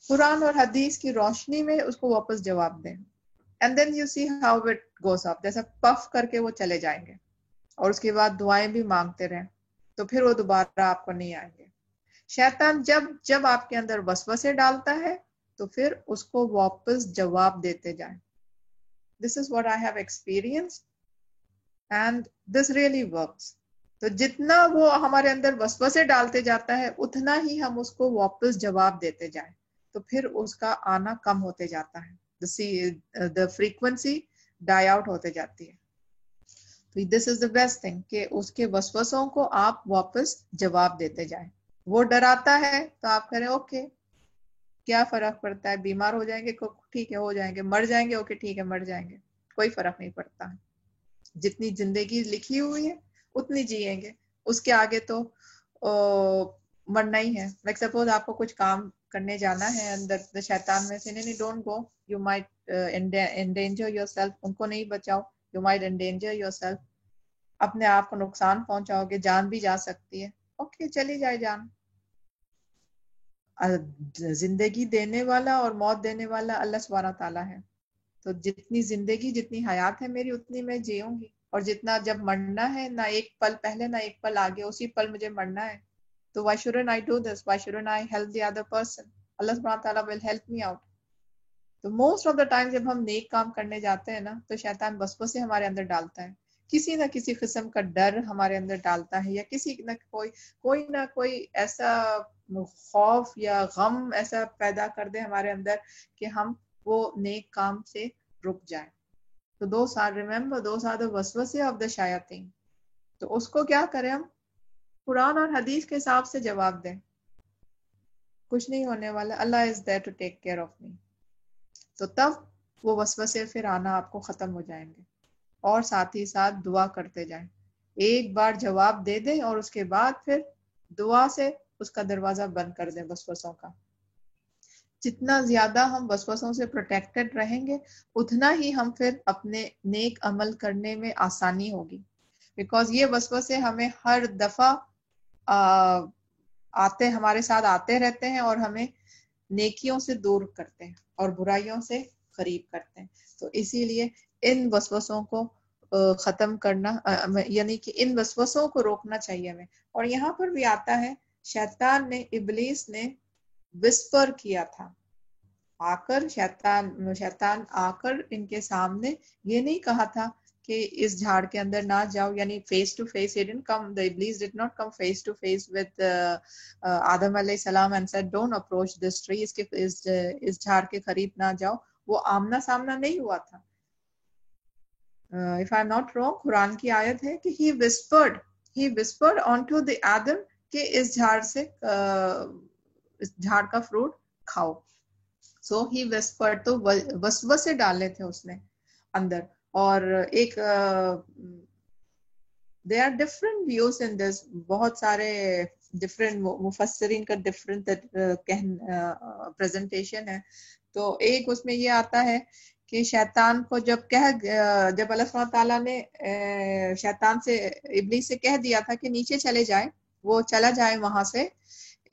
قرآن اور حدیث کی روشنی میں اس کو واپس جواب دیں. And then you see how it goes up. جیسا پف کر کے وہ چلے جائیں گے اور اس کے بعد دعائیں بھی مانگتے رہیں تو پھر وہ دوبارہ آپ کو نہیں آئیں گے. شیطان جب آپ کے اندر وسوسے ڈالتا ہے تو پھر اس کو واپس جواب دیتے جائیں. This is what I have experienced and this really works. تو جتنا وہ ہمارے اندر وسوسے ڈالتے جاتا ہے اتنا ہی ہم اس کو واپس جواب دیتے جائیں تو پھر اس کا آنا کم ہوتے جاتا ہے. The frequency die out ہوتے جاتی ہے. تو this is the best thing کہ اس کے وسوسوں کو آپ واپس جواب دیتے جائیں. وہ ڈراتا ہے تو آپ کریں اوکے کیا فرق پڑتا ہے, بیمار ہو جائیں گے ٹھیک ہے ہو جائیں گے, مر جائیں گے اوکے ٹھیک ہے مر جائیں گے, کوئی فرق نہیں پڑتا. جتنی زندگی لکھی ہوئی ہے اتنی جیئیں گے, اس کے آگے تو مرنا ہی ہے. لائک سپوز آپ کو کچھ کام کرنے جانا ہے اندر شیطان میں سے نہیں don't go, you might endanger yourself. ان کو نہیں بچاؤ, you might endanger yourself. اپنے آپ کو نقصان پہنچاؤ گے, جان بھی جا سکتی ہے. اوکے چلی جائے جان. زندگی دینے والا اور موت دینے والا اللہ سبحانہ تعالیٰ ہے. تو جتنی زندگی جتنی حیات ہے میری اتنی میں جیوں گی, اور جتنا جب مرنا ہے نہ ایک پل پہلے نہ ایک پل آگے, اسی پل مجھے مرنا ہے. تو why shouldn't I do this? Why shouldn't I help the other person? اللہ سبحانہ تعالیٰ will help me out. تو موسٹ آف دا ٹائم جب ہم نیک کام کرنے جاتے ہیں نا تو شیطان وسوسے ہمارے اندر ڈالتا ہے, کسی نہ کسی قسم کا ڈر ہمارے اندر ڈالتا ہے, یا کسی نہ کوئی نہ کوئی ایسا خوف یا غم ایسا پیدا کر دے ہمارے اندر کہ ہم وہ نیک کام سے رک جائیں. تو those are the وسوسے of the شیاطین. تو اس کو کیا کریں ہم, قرآن اور حدیث کے حساب سے جواب دیں. کچھ نہیں ہونے والا, اللہ is there to take care of me. تو تب وہ وسوسے پھر آنا آپ کو ختم ہو جائیں گے. اور ساتھ ہی ساتھ دعا کرتے جائیں. ایک بار جواب دے دیں اور اس کے بعد پھر دعا سے اس کا دروازہ بند کر دیں وسوسوں کا. جتنا زیادہ ہم وسوسوں سے پروٹیکٹڈ رہیں گے اتنا ہی ہم پھر اپنے نیک عمل کرنے میں آسانی ہوگی. بیکاز یہ وسوسے ہمیں ہر دفعہ ہمارے ساتھ آتے رہتے ہیں اور ہمیں نیکیوں سے دور کرتے ہیں اور برائیوں سے قریب کرتے ہیں. تو اسی لیے ان وسوسوں کو ختم کرنا یعنی کہ ان وسوسوں کو روکنا چاہیے ہمیں. اور یہاں پر بھی آتا ہے شیطان نے ابلیس نے وسپر کیا تھا, شیطان آ کر ان کے سامنے یہ نہیں کہا تھا کہ اس جھاڑ کے اندر نہ جاؤ, یعنی face to face. the Iblis did not come face to face with آدم علیہ السلام and said don't approach this tree. اس جھاڑ کے قریب نہ جاؤ. وہ آمنا سامنا نہیں ہوا تھا. if I'm not wrong, قرآن کی آیت ہے کہ he whispered onto the Adam کہ اس جھاڑ کا فروٹ کھاؤ. So he whispered. تو وسوسے ڈالے تھے اس نے اندر. اور ایک there are different views in this. بہت سارے different مفسرین کا different presentation ہے. تو ایک اس میں یہ آتا ہے کہ شیطان کو جب اللہ سبحانہ تعالیٰ نے شیطان سے ابلیس سے کہہ دیا تھا کہ نیچے چلے جائیں, وہ چلا جائے وہاں سے,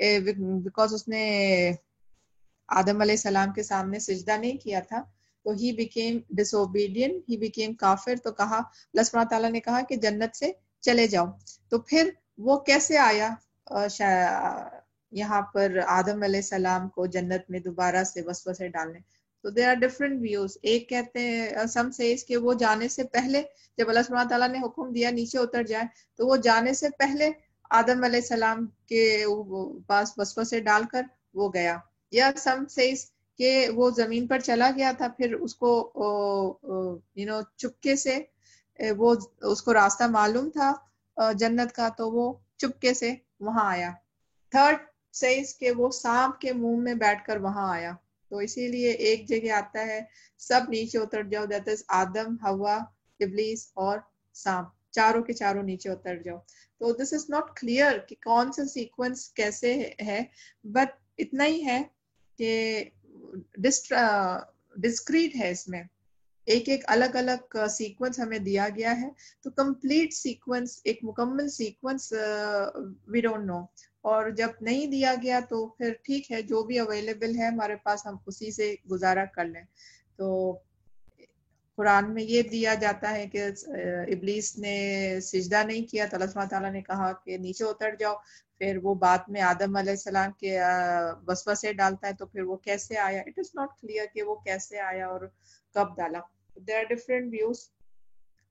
بیکاز اس نے آدم علیہ السلام کے سامنے سجدہ نہیں کیا تھا, تو he became disobedient, he became کافر. تو کہا اللہ سبحانہ تعالیٰ نے کہا کہ جنت سے چلے جاؤ. تو پھر وہ کیسے آیا یہاں پر آدم علیہ السلام کو جنت میں دوبارہ سے وسوسے ڈالنے. تو there are different views. ایک کہتے ہیں some says کہ وہ جانے سے پہلے جب اللہ سبحانہ تعالیٰ نے حکم دیا نیچے اتر جائے تو وہ جانے سے پہلے آدم علیہ السلام کے پاس وسوسے ڈال کر وہ گیا. یا some says کہ وہ زمین پر چلا گیا تھا, پھر اس کو چپکے سے وہ اس کو راستہ معلوم تھا جنت کا, تو وہ چپکے سے وہاں آیا. تھرڈ says کہ وہ سانپ کے منہ میں بیٹھ کر وہاں آیا. تو اسی لیے ایک جگہ آتا ہے سب نیچے اتر جاؤ, دیٹ از آدم, ہوا, ابلیس اور سانپ, چاروں کے چاروں نیچے اتر جاؤ. تو دس از ناٹ کلیئر کہ کون سا سیکوینس کیسے ہے, بٹ اتنا ہی ہے کہ ڈسکریٹ ہے اس میں, ایک الگ الگ سیکوینس ہمیں دیا گیا ہے. تو کمپلیٹ سیکوینس, ایک مکمل سیکوینس وی ڈونٹ نو. اور جب نہیں دیا گیا تو پھر ٹھیک ہے، جو بھی اویلیبل ہے ہمارے پاس ہم اسی سے گزارا کر لیں. تو قرآن میں یہ دیا جاتا ہے کہ ابلیس نے سجدہ نہیں کیا تو اللہ سبحانہ تعالیٰ نے کہا کہ نیچے اتر جاؤ. پھر وہ بعد میں آدم علیہ السلام کے وسوسے ڈالتا ہے، تو پھر وہ کیسے آیا؟ اٹ از ناٹ کلیئر کہ وہ کیسے آیا اور کب ڈالا. There are different views.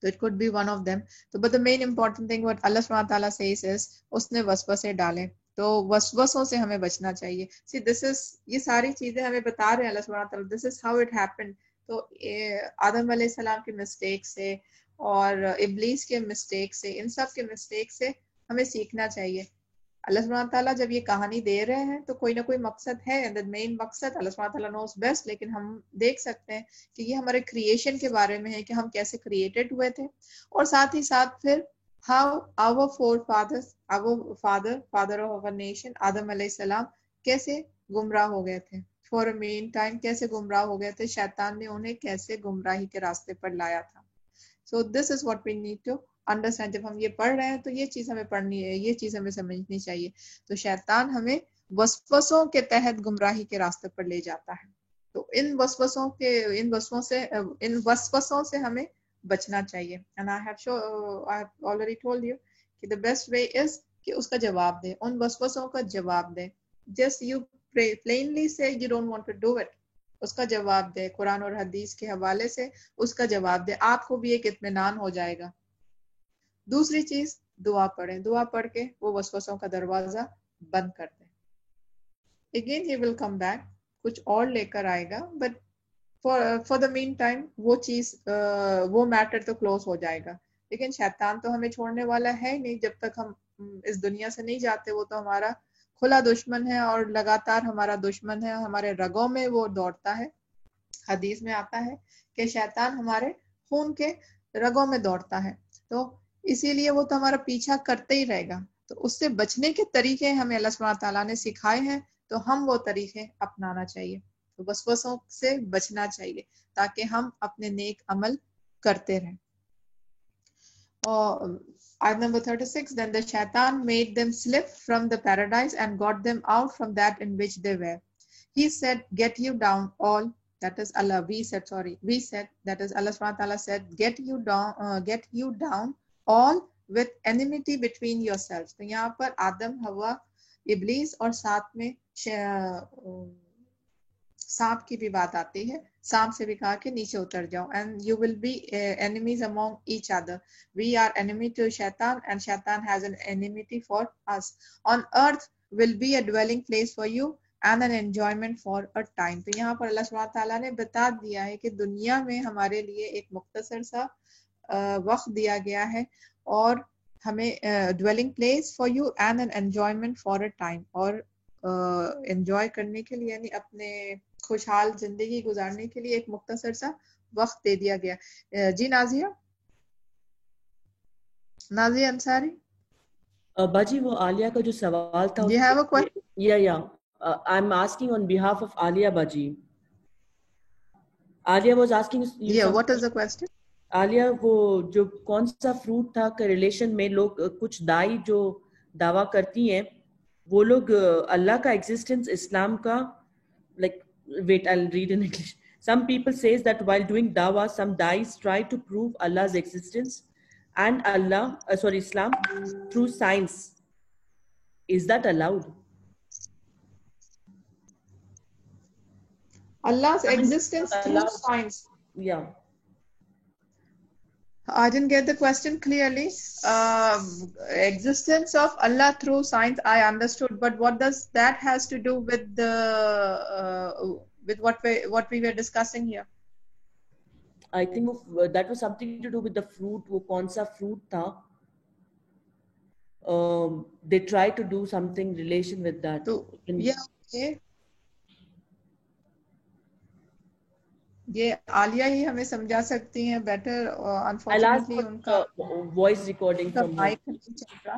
So it could be one of them. But the main important thing what Allah subhanahu wa ta'ala says is اس نے وسوسے ڈالے. تو وسوسوں سے ہمیں بچنا چاہیے. See this is یہ ساری چیزیں ہمیں بتا رہے ہیں اللہ سبحانہ wa ta'ala. This is how it happened. تو آدم علیہ السلام کے مسٹیک سے اور ابلیس کے مسٹیک سے، ان سب کے مسٹیک سے ہمیں سیکھنا چاہیے. اللہ سبحانہ تعالیٰ جب یہ کہانی دے رہے ہیں تو کوئی نہ کوئی مقصد ہے. the main مقصد اللہ سبحانہ تعالیٰ knows best، لیکن ہم دیکھ سکتے ہیں کہ یہ ہمارے کریشن کے بارے میں ہے کہ ہم کیسے کریٹڈ ہوئے تھے، اور ساتھ ہی ساتھ پھر how our forefathers, our father of our nation آدم علیہ السلام کیسے گمراہ ہو گئے تھے. for a mean time کیسے گمراہ ہو گئے تھے، شیطان نے انہیں کیسے گمراہی کے راستے پر لایا تھا. so this is what we need to understand. جب ہم یہ پڑھ رہے ہیں تو یہ چیز ہمیں پڑھنی ہے، یہ چیز ہمیں سمجھنی چاہیے. تو شیطان ہمیں وسوسوں کے تحت گمراہی کے راستے پر لے جاتا ہے. تو ان وسوسوں سے ہمیں بچنا چاہیے. and I have already told you کہ the best way is کہ اس کا جواب دے، ان وسوسوں کا جواب دے. just you plainly say you don't want to do it. اس کا جواب دے، قرآن اور حدیث کے حوالے سے اس کا جواب دے. آپ کو بھی ایک اطمینان ہو جائے گا. دوسری چیز، دعا پڑھیں. دعا پڑھ کے وہ وسوسوں کا دروازہ بند کر دیں. Again he will come back, کچھ اور لے کر آئے گا، but for the mean time وہ چیز وہ میٹر تو کلوز ہو جائے گا. لیکن شیطان تو ہمیں چھوڑنے والا ہے نہیں. جب تک ہم اس دنیا سے نہیں جاتے وہ تو ہمارا کھلا دشمن ہے اور لگاتار ہمارا دشمن ہے. ہمارے رگوں میں وہ دوڑتا ہے. حدیث میں آتا ہے کہ شیطان ہمارے خون کے رگوں میں دوڑتا ہے، تو اسی لیے وہ تو ہمارا پیچھا کرتے ہی رہے گا. تو اس سے بچنے کے طریقے ہمیں اللہ سبحانہ تعالیٰ نے سکھائے ہیں، تو ہم وہ طریقے اپنانا چاہیے. تو وسوسوں سے بچنا چاہیے تاکہ ہم اپنے نیک عمل کرتے رہیں. اور آیت number 36 then the shaitan made them slip from the paradise and got them out from that in which they were. He said, get you down all, that is Allah, we said, that is Allah subhanahu wa ta'ala said, get you down all with enmity between yourselves. تو یہاں پر آدم، ہوا، ابلیس اور ساتھ میں سانپ کی بھی بات آتی ہے. سانپ سے بھی کہا کہ نیچے اتر جاؤ. and you will be enemies among each other. We are enemy to shaitan and shaitan has an enmity for us. On earth will be a dwelling place for you and an enjoyment for a time. تو یہاں پر اللہ سبحانہ تعالیٰ نے بتا دیا ہے کہ دنیا میں ہمارے لیے ایک مختصر سا وقت دیا گیا ہے، اور ہمیں dwelling place for you and an enjoyment for a time, اور انجوائے کرنے کے لیے یعنی اپنے خوشحال زندگی گزارنے کے لیے ایک مختصر سا وقت دے دیا گیا. جی نازیہ انصاری. باجی وہ عالیہ کا جو سوال تھا، you have a question? yeah I'm asking on behalf of Alia Baji. Alia was asking you yeah, what is the question? عالیہ وہ جو کون سا فروٹ تھا کے ریلیشن میں لوگ کچھ دائی جو دعویٰ کرتی ہیں، وہ لوگ اللہ کا ایگزسٹنس اسلام کا like wait I'll read in English. Some people says that while doing dawah some dais try to prove Allah's existence and Islam through science. Is that allowed? Allah's existence through science. Yeah. I didn't get the question clearly. Existence of Allah through science, I understood, but what does that has to do with the with what we were discussing here? I think that was something to do with the fruit. وہ کون سا fruit تھا? They try to do something relation with that. Yeah, okay. یہ عالیہ ہی ہمیں سمجھا سکتی ہیں better. Unfortunately ان کا وائس ریکارڈنگ مائک نہیں چل رہا.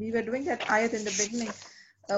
we were doing that ayat in the beginning,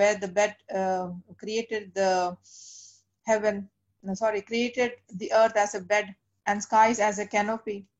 where the bed created the heaven, created the earth as a bed and skies as a canopy.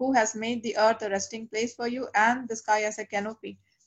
who has made the earth a resting place for you and the sky as a canopy.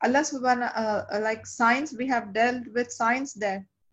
Allah subhanahu, like science, we have dealt with science there.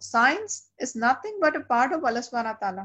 science is nothing but a part of Allah subhanahu wa ta'ala.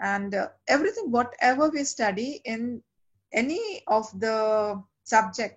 and everything whatever we study in any of the subject,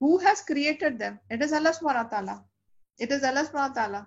Who has created them? It is Allah subhanahu wa ta'ala. It is Allah subhanahu wa ta'ala.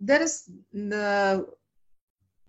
there is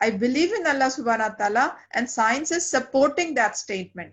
I believe in Allah subhanahu wa ta'ala and science is supporting that statement.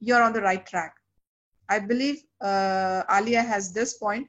you're on the right track. I believe Alia has this point.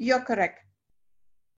you're correct.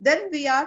then we are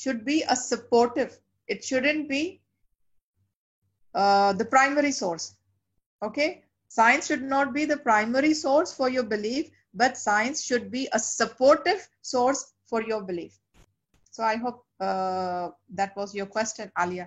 should be a supportive, it shouldn't be the primary source. Okay, science should not be the primary source for your belief, but science should be a supportive source for your belief. So I hope that was your question, Alia,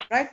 right?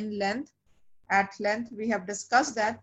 in length, at length we have discussed that.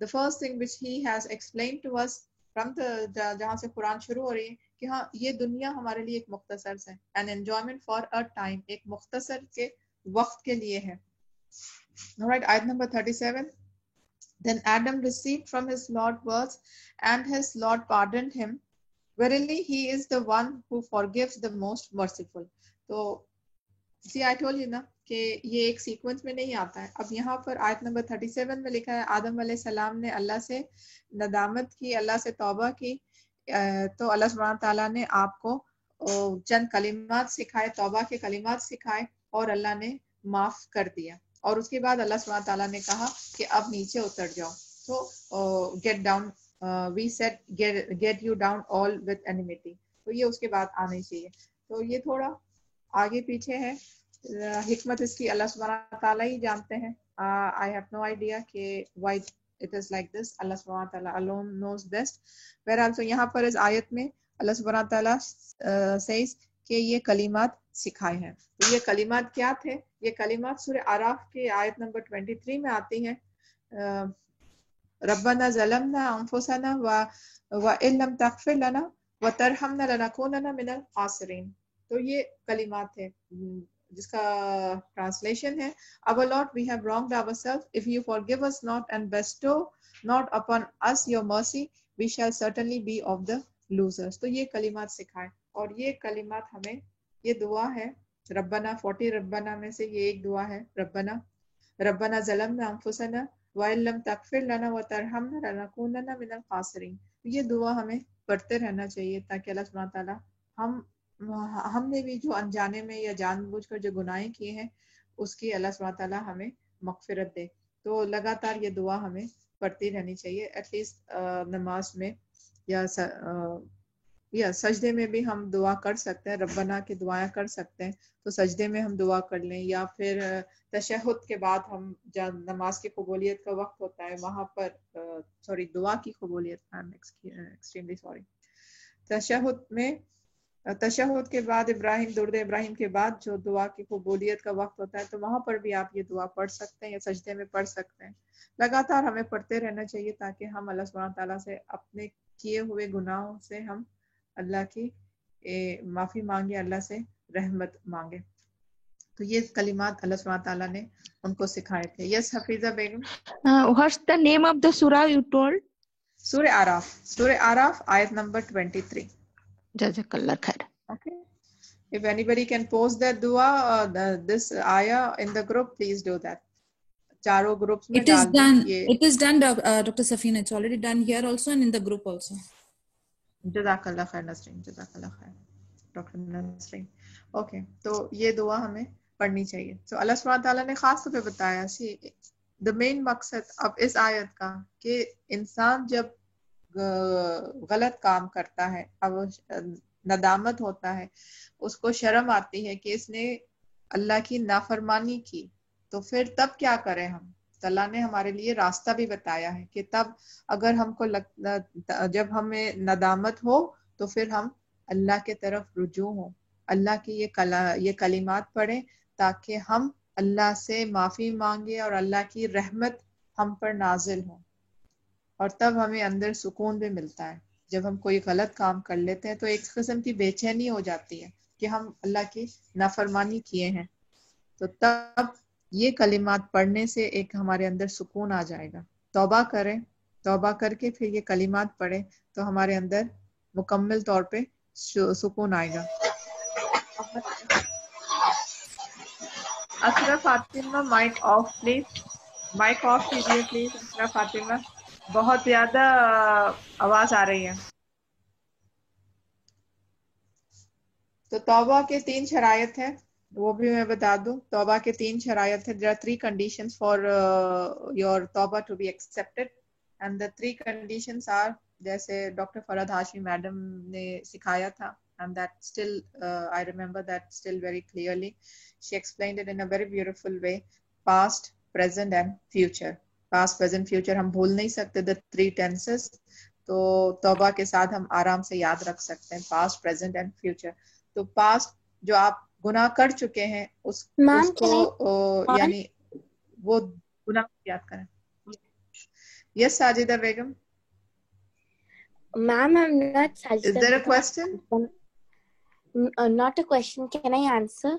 the first thing which he has explained to us from جہاں سے قرآن شروع ہو رہی ہے کہ ہاں یہ دنیا ہمارے لیے ایک مختصر ہے، an enjoyment for a time, ایک مختصر کے وقت کے لیے ہے. Alright, آیت نمبر 37. Then Adam received from his Lord words, and his Lord pardoned him. Verily he is the one who forgives, the most merciful. تو see I told you نا کہ یہ ایک سیکوینس میں نہیں آتا ہے. اب یہاں پر آیت نمبر 37 میں لکھا ہے آدم علیہ السلام نے اللہ سے ندامت کی، اللہ سے توبہ کی، تو اللہ سبحانہ تعالیٰ نے آپ کو چند کلمات سکھائے، توبہ کے کلمات سکھائے، اور اللہ نے معاف کر دیا. اور اس کے بعد اللہ سبحانہ تعالیٰ نے کہا کہ اب نیچے اتر جاؤ. تو get down, we set get you down all with enmity. تو یہ اس کے بعد آنے چاہیے. تو یہ تھوڑا آگے پیچھے ہے، حکمت اس کی اللہ سبحانہ تعالیٰ ہی جانتے ہیں. I have no idea کہ why it is like this. اللہ سبحانہ تعالیٰ alone knows best. بہرحال تو یہاں پر اس آیت میں اللہ سبحانہ تعالیٰ says کہ یہ کلمات سکھائے ہیں. تو یہ کلمات کیا تھے؟ یہ کلمات سورہ اعراف کے آیت نمبر 23 میں آتی ہیں. ربنا ظلمنا انفسنا وان لم تغفر لنا وترحمنا لنکونن من الخاسرین. تو یہ کلمات ہیں جس کا ٹرانسلیشن ہے Our Lord, we have wronged ourselves. If you forgive us not and bestow not upon us your mercy, we shall certainly be of the losers. تو یہ کلمات سکھائے، اور یہ کلمات ہمیں، یہ دعا ہے ربنا 40 ربنا میں سے یہ ایک دعا ہے ربنا ظلمنا انفسنا وان لم تغفر لنا وترحمنا لنکونن من الخاسرین. یہ دعا ہمیں پڑھتے رہنا چاہیے تاکہ اللہ سبحانہ تعالیٰ ہم نے بھی جو انجانے میں یا جان بوجھ کر جو گناہیں کیے ہیں اس کی اللہ سبحانہ تعالیٰ ہمیں مغفرت دے. تو لگاتار یہ دعا ہمیں پڑھتی رہنی چاہیے، ایٹ لیسٹ نماز میں یا سجدے میں بھی ہم دعا کر سکتے ہیں، ربنا کی دعائیں کر سکتے ہیں. تو سجدے میں ہم دعا کر لیں، یا پھر تشہد کے بعد ہم جب نماز کی قبولیت کا وقت ہوتا ہے وہاں پر دعا کی قبولیت، ایکسٹریملی سوری، تشہد کے بعد درود ابراہیم کے بعد جو دعا کی قبولیت کا وقت ہوتا ہے تو وہاں پر بھی آپ یہ دعا پڑھ سکتے ہیں یا سجدے میں پڑھ سکتے ہیں. لگاتار ہمیں پڑھتے رہنا چاہیے تاکہ ہم اللہ سبحانہ تعالیٰ سے اپنے کیے ہوئے گناہوں سے ہم اللہ کی معافی مانگے، اللہ سے رحمت مانگے. تو یہ کلمات اللہ سبحانہ تعالیٰ نے ان کو سکھائے تھے. یس حفیظہ بیگم. What's the name of the surah you told? سورہ آراف آیت number 23. Jazakallah khair. Okay. If anybody can post that dua or this ayah in the group, please do that. چاروں groups میں It is ڈال دیں. done. یہ It is done, Dr. Safina. It's already done here also and in the group also. جزاک اللہ خیر نسرین، جزاک اللہ خیر ڈاکٹر نسرین. اوکے، تو یہ دعا ہمیں پڑھنی چاہیے. تو اللہ سبحانہ تعالیٰ نے خاص طور پہ بتایا دا مین مقصد اب اس آیت کا کہ انسان جب غلط کام کرتا ہے، اب ندامت ہوتا ہے، اس کو شرم آتی ہے کہ اس نے اللہ کی نافرمانی کی، تو پھر تب کیا کریں ہم؟ تو اللہ نے ہمارے لیے راستہ بھی بتایا ہے کہ تب اگر ہم کو جب ہمیں ندامت ہو تو پھر ہم اللہ کے طرف رجوع ہوں، اللہ کی یہ کلمات پڑھیں تاکہ ہم اللہ سے معافی مانگے اور اللہ کی رحمت ہم پر نازل ہو. اور تب ہمیں اندر سکون بھی ملتا ہے. جب ہم کوئی غلط کام کر لیتے ہیں تو ایک قسم کی بے چینی ہو جاتی ہے کہ ہم اللہ کی نافرمانی کیے ہیں، تو تب یہ کلمات پڑھنے سے ایک ہمارے اندر سکون آ جائے گا. توبہ کریں، توبہ کر کے پھر یہ کلمات پڑھیں تو ہمارے اندر مکمل طور پہ سکون آئے گا. Isra Fatima mic off please, mic off کیجیے پلیز. اسرا فاطمہ، بہت زیادہ آواز آ رہی ہے. تو توبہ کے 3 شرائط ہیں، وہ بھی میں بتا دوں. توبہ کے 3 شرائط ہیں. There are 3 conditions for your توبہ to be accepted, and the 3 conditions are جیسے ڈاکٹر فرحت ہاشمی میڈم نے سکھایا تھا, and that still I remember that still very clearly. She explained it in a very beautiful way. Past, present and future. Past, present, future ہم بھول نہیں سکتے, the 3 tenses. تو توبہ کے ساتھ ہم آرام سے یاد رکھ سکتے ہیں past, present and future. تو past جو آپ گناہ کر چکے ہیں اس کو یعنی وہ گناہ یاد کریں. یس ساجدہ بیگم. Ma'am, I'm not Is sajda there a because question? not a question. Can I answer?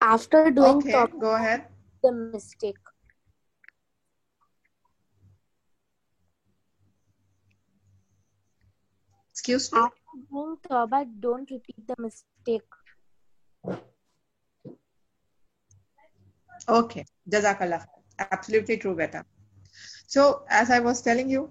After doing Okay, top go ahead. the mistake. Excuse me. After doing tawbah, don't repeat the mistake. Okay, Jazakallah. Absolutely true, beta. So as I was telling you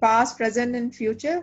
past, present and future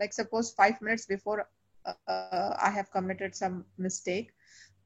like suppose 5 minutes before I have committed some mistake,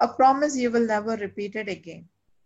a promise you will never repeat it again.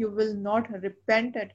you will not repent it.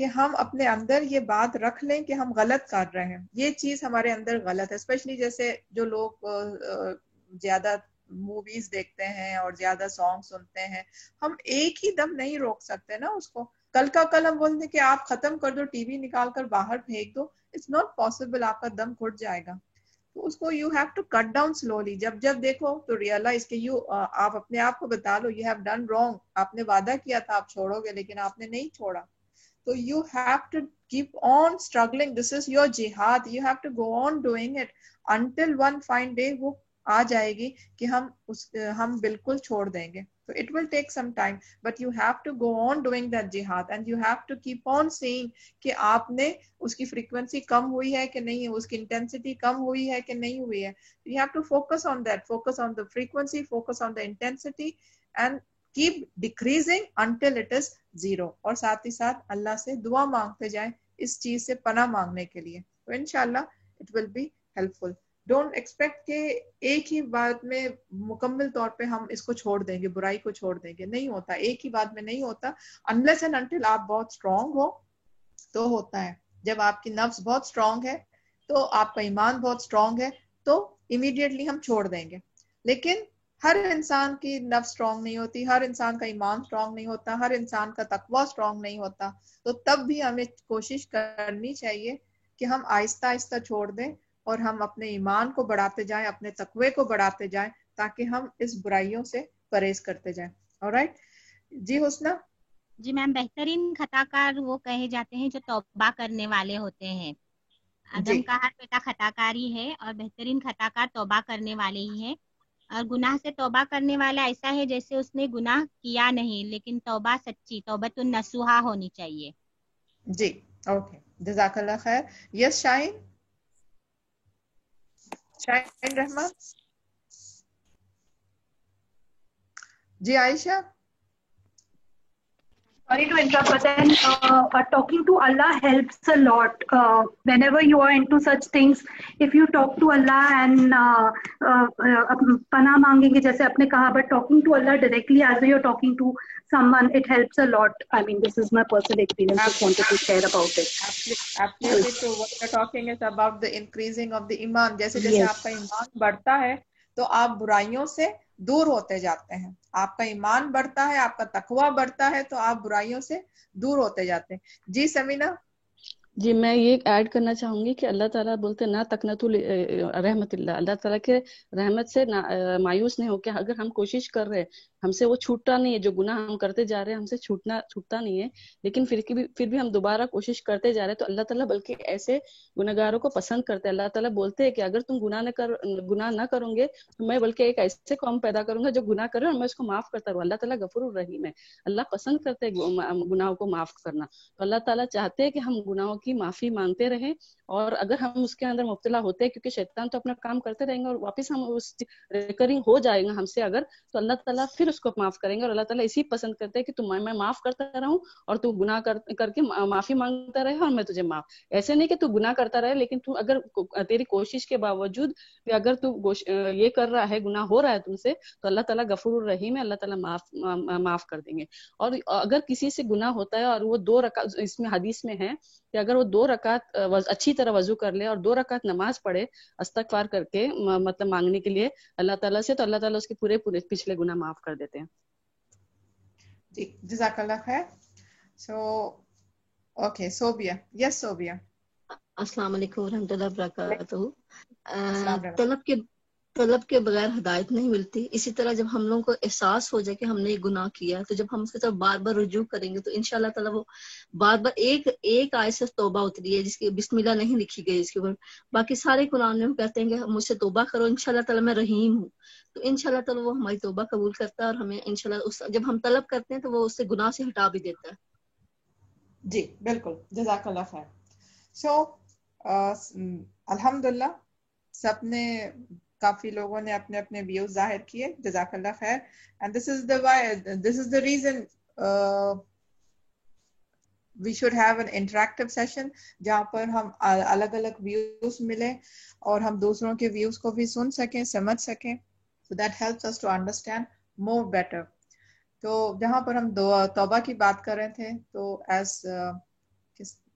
کہ ہم اپنے اندر یہ بات رکھ لیں کہ ہم غلط کر رہے ہیں, یہ چیز ہمارے اندر غلط ہے. اسپیشلی جیسے جو لوگ زیادہ موویز دیکھتے ہیں اور زیادہ سانگ سنتے ہیں, ہم ایک ہی دم نہیں روک سکتے نا اس کو. کل کا کل ہم بولتے ہیں کہ آپ ختم کر دو, ٹی وی نکال کر باہر پھینک دو, اٹس ناٹ پاسبل, آپ کا دم گھٹ جائے گا. تو اس کو you have to cut down slowly. جب دیکھو تو ریئلائز کہ آپ اپنے آپ کو بتا لو یو ہیو ڈن رانگ, آپ نے وعدہ کیا تھا آپ چھوڑو گے لیکن آپ نے نہیں چھوڑا. تو you have to keep on struggling, this is your jihad, you have to go on doing it until one fine day وہ آ جائے گی کہ ہم بالکل چھوڑ دیں گے. So it will take some time, but you have to go on doing that jihad and you have to keep on seeing کہ آپ نے اس کی فریکوینسی کم ہوئی ہے کہ نہیں ہے, اس کی انٹینسٹی کم ہوئی ہے کہ نہیں ہوئی ہے. You have to focus on that, focus on the frequency, focus on the intensity and keep decreasing until it is zero. اور ساتھ ہی ساتھ اللہ سے دعا مانگتے جائیں اس چیز سے پناہ مانگنے کے لیے. تو انشاءاللہ it will be helpful. Don't expect کہ ایک ہی بات میں مکمل طور پہ ہم اس کو چھوڑ دیں گے, برائی کو چھوڑ دیں گے. نہیں ہوتا, ایک ہی بات میں نہیں ہوتا. unless and until آپ بہت اسٹرانگ ہو تو ہوتا ہے. جب آپ کی نفس بہت اسٹرانگ ہے تو آپ کا ایمان بہت اسٹرانگ ہے تو امیڈیٹلی ہم چھوڑ دیں گے. لیکن ہر انسان کی نفس اسٹرانگ نہیں ہوتی, ہر انسان کا ایمان اسٹرانگ نہیں ہوتا, ہر انسان کا تقوی اسٹرانگ نہیں ہوتا. تو تب بھی ہمیں کوشش کرنی چاہیے کہ ہم آہستہ آہستہ چھوڑ دیں اور ہم اپنے ایمان کو بڑھاتے جائیں, اپنے تقوی کو بڑھاتے جائیں تاکہ ہم اس برائیوں سے پرہیز کرتے جائیں. alright جی حسنہ. جی میم, بہترین خطا کار وہ کہے جاتے ہیں جو توبہ کرنے والے ہوتے ہیں. آدم کا ہر بیٹا خطا کاری ہے اور بہترین خطا کار توبہ کرنے والے ہی ہیں. اور گناہ سے توبہ کرنے والا ایسا ہے جیسے اس نے گناہ کیا نہیں, لیکن توبہ سچی توبۃ النصوحہ ہونی چاہیے. جی اوکے, جزاک اللہ خیر. یس شاہین, شاہین رحمان. جی عائشہ. Sorry to interrupt, but then talking to Allah helps a lot. Whenever you are into such things, if you talk to Allah and pana mangenge jaise apne kaha, but talking to Allah directly as though you're talking to someone, it helps a lot. I mean, this is my personal experience. Just wanted to share about it. Absolutely true. What you're talking is about the increasing of the iman. جیسے جیسے آپ کا ایمان بڑھتا ہے تو آپ برائیوں سے دور ہوتے جاتے ہیں. آپ کا ایمان بڑھتا ہے, آپ کا تقوی بڑھتا ہے تو آپ برائیوں سے دور ہوتے جاتے ہیں. جی سمینہ. جی میں یہ ایڈ کرنا چاہوں گی کہ اللہ تعالیٰ بولتے نہ تقنطوا رحمت اللہ, اللہ تعالیٰ کے رحمت سے مایوس نہیں ہو کہ اگر ہم کوشش کر رہے ہم سے وہ چھوٹتا نہیں ہے, جو گناہ ہم کرتے جا رہے ہیں ہم سے چھوٹتا نہیں ہے, لیکن پھر بھی ہم دوبارہ کوشش کرتے جا رہے ہیں تو اللہ تعالیٰ بلکہ ایسے گناہگاروں کو پسند کرتے ہیں. اللہ تعالیٰ بولتے ہیں کہ اگر تم گناہ نہ کرو گے تو میں بلکہ ایک ایسے قوم پیدا کروں گا جو گناہ کرے اور میں اس کو معاف کرتا رہوں. اللہ تعالیٰ غفور الرحیم ہے, اللہ پسند کرتے ہیں گناہوں کو معاف کرنا. تو اللہ تعالیٰ چاہتے ہیں کہ ہم گناہوں کی معافی مانگتے رہیں, اور اگر ہم اس کے اندر مبتلا ہوتے ہیں کیونکہ شیطان تو اپنا کام کرتے رہیں گے اور واپس ہم اس ریکرنگ ہو جائے گا ہم سے اگر, تو اللہ تعالیٰ پھر اس کو معاف کریں گے. اور اللہ تعالیٰ اسی پسند کرتے ہیں کہ میں معاف کرتا رہوں اور تو گناہ کر کے معافی مانگتا رہے اور میں تجھے معاف. ایسے نہیں کہ تو گناہ کرتا رہے لیکن تو اگر تیری کوشش کے باوجود اگر تو یہ کر رہا ہے, گناہ ہو رہا ہے تم سے, تو اللہ تعالیٰ غفور الرحیم ہے, اللہ تعالیٰ معاف کر دیں گے. اور اگر کسی سے گناہ ہوتا ہے اور وہ 2 رکعت, اس میں حدیث میں ہے کہ اگر وہ 2 رکعت اچھی طرح وضو کر لے اور 2 رکعت نماز پڑھے استغفار کر کے, مطلب مانگنے کے لیے اللہ تعالیٰ سے, تو اللہ تعالیٰ اس کے پورے پچھلے گناہ معاف کر دیتے ہیں. جی جزاک اللہ خیر. So okay Sobia. Yes Sobia. السلام علیکم ورحمۃ اللہ وبرکاتہ. طلب کے بغیر ہدایت نہیں ملتی. اسی طرح جب ہم لوگوں کو احساس ہو جائے کہ ہم نے یہ گناہ کیا, تو جب ہم اس کی طرف بار بار رجوع کریں گے تو انشاءاللہ تعالیٰ وہ بار بار ایک آیت سے توبہ اتری ہے جس کی بسم اللہ نہیں لکھی گئی اس کے اوپر, باقی سارے قرآن میں کہتے ہیں کہ مجھ سے توبہ کرو, انشاءاللہ تعالیٰ میں رحیم ہوں. تو انشاءاللہ تعالیٰ وہ ہماری توبہ قبول کرتا ہے اور ہمیں انشاءاللہ جب ہم طلب کرتے ہیں تو وہ اس سے گناہ سے ہٹا بھی دیتا ہے. جی بالکل, جزاک اللہ خیر. سو الحمدللہ سب نے, کافی لوگوں نے اپنے اپنے ویوز ظاہر کیے, جزاک اللہ خیر. And this is the reason we should have an interactive session جہاں پر ہم الگ الگ ویوز ملیں اور ہم دوسروں کے ویوز کو بھی سن سکیں, سمجھ سکیں. so that helps us to understand more better. تو جہاں پر ہم توبہ کی بات کر رہے تھے, تو as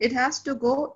it has to go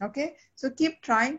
okay, so keep trying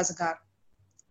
azkar।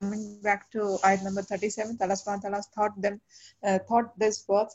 coming back to ayat number 37, Allah subhanahu wa ta'ala thought this words।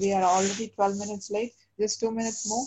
we are already 12 minutes late, just 2 minutes more।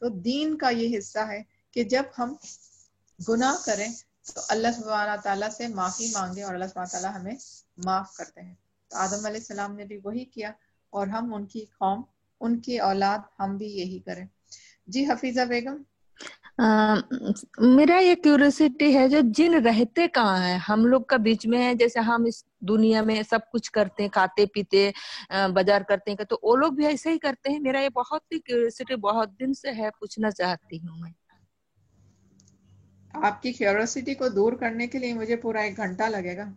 تو دین کا یہ حصہ ہے کہ جب ہم گناہ کریں تو اللہ سبحانہ تعالیٰ سے معافی مانگیں اور اللہ سبحانہ تعالیٰ ہمیں معاف کرتے ہیں. تو آدم علیہ السلام نے بھی وہی کیا اور ہم ان کی قوم، ان کی اولاد، ہم بھی یہی کریں. جی حفیظہ بیگم. میرا یہ کیوریوسٹی ہے، جو جن رہتے کہاں ہیں؟ ہم لوگ کا بیچ میں ہے، جیسے ہم اس دنیا میں سب کچھ کرتے ہیں، کھاتے پیتے بازار کرتے ہیں، تو وہ لوگ بھی ایسے ہی کرتے ہیں؟ میرا یہ بہت ہی کیوریوسٹی بہت دن سے ہے، پوچھنا چاہتی ہوں میں. آپ کی کیوریوسٹی کو دور کرنے کے لیے مجھے پورا 1 گھنٹہ لگے گا.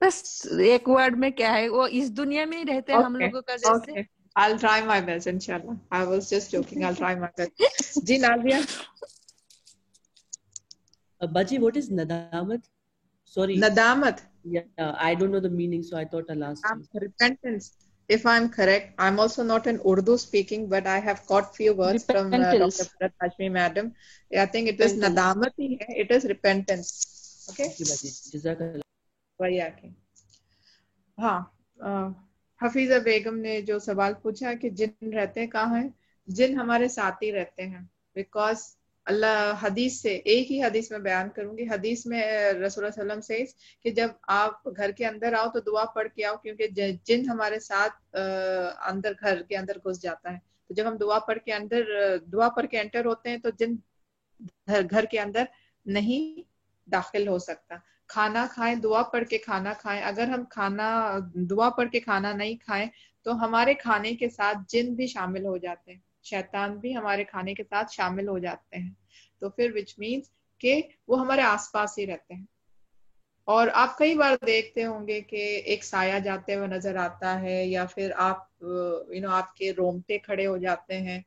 بس ایک ورڈ میں کیا ہے، وہ اس دنیا میں ہی رہتے ہیں ہم لوگوں کا جیسے. Okay. I'll try my best, inshallah. I was just joking. I'll try my best. G Nazia. Baji, what is nadamat? Sorry. Nadamat. Yeah, I don't know the meaning, so I thought I'll ask you. Repentance. If I'm correct, I'm also not an Urdu speaking, but I have caught few words from Dr. Farat Hashmi madam. I think it is nadamat hi hai. It is repentance. Okay. Jazakallah. وہی آ کے. ہاں حفیظہ بیگم نے جو سوال پوچھا کہ جن رہتے کہاں ہیں، جن ہمارے ساتھ ہی رہتے ہیں. بیکاز اللہ حدیث سے، ایک ہی حدیث میں بیان کروں گی. حدیث میں رسول اللہ علیہ وسلم سے کہ جب آپ گھر کے اندر آؤ تو دعا پڑھ کے آؤ، کیونکہ جن ہمارے ساتھ اندر گھر کے اندر گھس جاتا ہے. تو جب ہم دعا پڑھ کے انٹر ہوتے ہیں تو جن گھر کے اندر نہیں داخل ہو سکتا. کھانا کھائیں، دعا پڑھ کے کھانا کھائیں. اگر ہم دعا پڑھ کے کھانا نہیں کھائیں تو ہمارے کھانے کے ساتھ جن بھی شامل ہو جاتے ہیں، شیطان بھی ہمارے کھانے کے ساتھ شامل ہو جاتے ہیں. تو پھر وچ مینس کہ وہ ہمارے آس پاس ہی رہتے ہیں. اور آپ کئی بار دیکھتے ہوں گے کہ ایک سایہ جاتے ہوئے نظر آتا ہے، یا پھر آپ کے رونگٹے کھڑے ہو جاتے ہیں.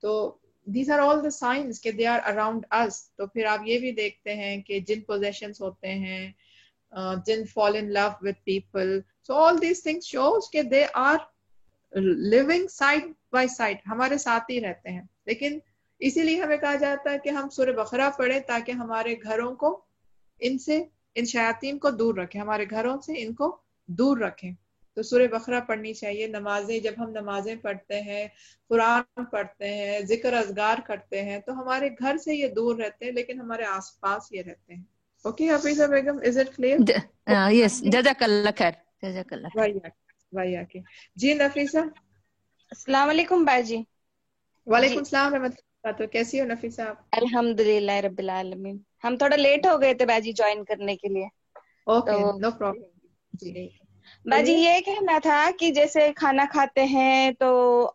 تو these are all the signs کہ they are around us. تو پھر آپ یہ بھی دیکھتے ہیں کہ جن possessions ہوتے ہیں، جن fall in love with people. So all these things shows کہ they are living side by side، ہمارے ساتھ ہی رہتے ہیں. لیکن اسی لیے ہمیں کہا جاتا ہے کہ ہم سورہ بقرہ پڑھیں تاکہ ہمارے گھروں کو ان شیاطین کو دور رکھیں، ہمارے گھروں سے ان کو دور رکھیں. تو سورہ بقرہ پڑھنی چاہیے. نمازیں، جب ہم نمازیں پڑھتے ہیں، قرآن پڑھتے ہیں، ذکر اذکار کرتے ہیں، تو ہمارے گھر سے یہ دور رہتے ہیں لیکن ہمارے آس پاس یہ رہتے ہیں. Okay حفیظہ Begum, is it clear? یس، جزاک اللہ خیر. جزاک اللہ خیر. جی نفیسہ. السلام علیکم باجی. وعلیکم السلام رحمۃ اللہ وبرکاتہ. کیسی ہو نفیسہ آپ؟ الحمدللہ رب العالمین. ہم تھوڑا لیٹ ہو گئے تھے باجی جوائن کرنے کے لیے. Okay, no problem. جی باجی یہ کہنا تھا کہ جیسے کھانا کھاتے ہیں تو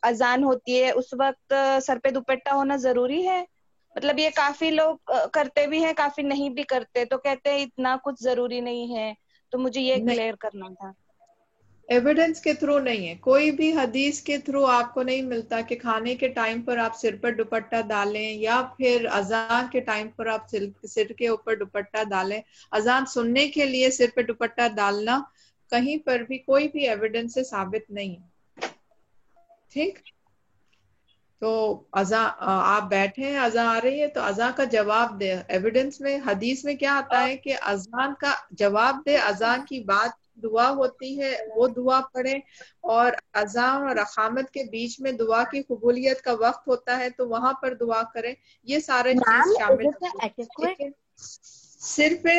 اذان ہوتی ہے، اس وقت سر پہ دوپٹہ ہونا ضروری ہے؟ مطلب یہ کافی لوگ کرتے بھی ہیں، کافی نہیں بھی کرتے، تو کہتے ہیں اتنا کچھ ضروری نہیں ہے. تو مجھے یہ کلیئر کرنا تھا. ایویڈنس کے تھرو نہیں ہے، کوئی بھی حدیث کے تھرو آپ کو نہیں ملتا کہ کھانے کے ٹائم پر آپ سر پر دوپٹہ ڈالیں، یا پھر اذان کے ٹائم پر آپ سر کے اوپر دوپٹہ ڈالیں. اذان سننے کے لیے سر پہ دوپٹہ ڈالنا کہیں پر بھی کوئی بھی ایویڈنس سے ثابت نہیں ہے. ٹھیک، تو اذان آپ بیٹھے ہیں، اذان آ رہی ہے تو اذان کا جواب دے. ایویڈنس میں، حدیث میں کیا آتا ہے کہ اذان کا جواب دے. اذان کی بات دعا ہوتی ہے، وہ دعا پڑھیں. اور اذان اور اقامت کے بیچ میں دعا کی قبولیت کا وقت ہوتا ہے تو وہاں پر دعا کریں. یہ سارے چیز شامل ہوتے ہیں. سر پہ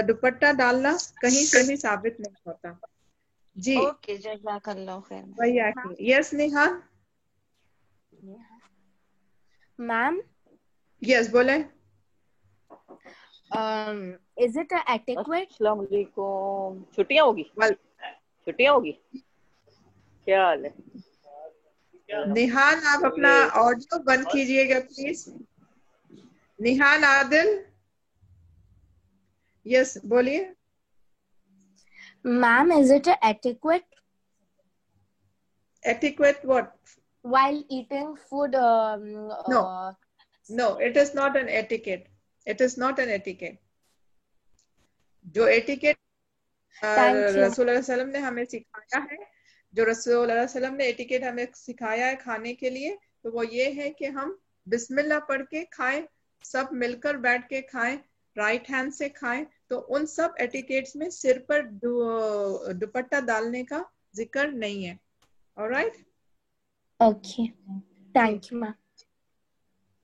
دوپٹہ ڈالنا کہیں سے بھی ثابت نہیں ہوتا. جی اوکے، جزاک اللہ خیر. وہی آخر. یس نیہا. میم یس بولیں. is it adequate؟ السلام علیکم. چھٹیاں ہوگی؟ چھٹیاں ہوگی، کیا حال ہے؟ نیہان آپ اپنا آڈیو بند کیجئے گا پلیز. نیہان عادل. یس بولیے. میم is it adequate Adequate what? while eating food? No, it is not an etiquette. It is not an etiquette. جو ایٹیکیٹ رسول اللہ علیہ وسلم نے ہمیں سکھایا ہے، جو رسول اللہ علیہ وسلم نے ایٹیکیٹ ہمیں سکھایا ہے کھانے کے لیے، تو وہ یہ ہے کہ ہم بسم اللہ پڑھ کے کھائیں، سب مل کر بیٹھ کے کھائیں، رائٹ ہینڈ سے کھائیں. تو ان سب ایٹیکیٹس میں سر پر دوپٹہ ڈالنے کا ذکر نہیں ہے. Alright? Okay. Thank you, ma'am.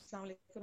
Assalamualaikum.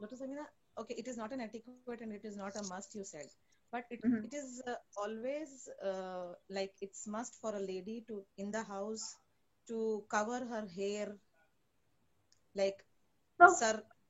Dr. Samina, okay, it is not an etiquette and it is not a must, you said, but it is always like it's must for a lady to in the house to cover her hair, like sir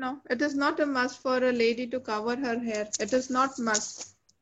No. It is not a must for a lady to cover her hair. It is not must.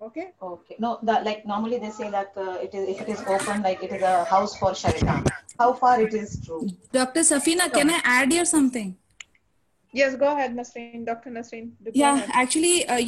Okay. No, like normally they say that if it is open, like it is a house for shaitan. How far it is true? Dr. Safina, can I add here something? Yes, go ahead, Nasreen. Dr. Nasreen. Yeah, actually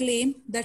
claim that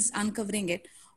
is uncovering it.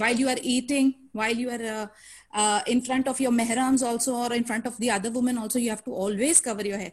while you are eating, while you are in front of your mehrams also or in front of the other women also, you have to always cover your hair.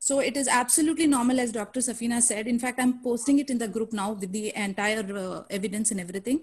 So it is absolutely normal, as Dr. Safina said. In fact, I'm posting it in the group now with the entire evidence and everything.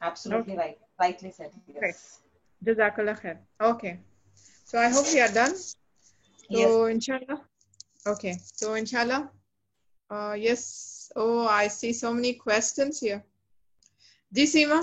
Absolutely right. Rightly said. Yes. Jazakallah khair. Okay. So I hope we are done. So Yes. inshallah. Okay. So inshallah. Yes. Oh, I see so many questions here. Ji Seema.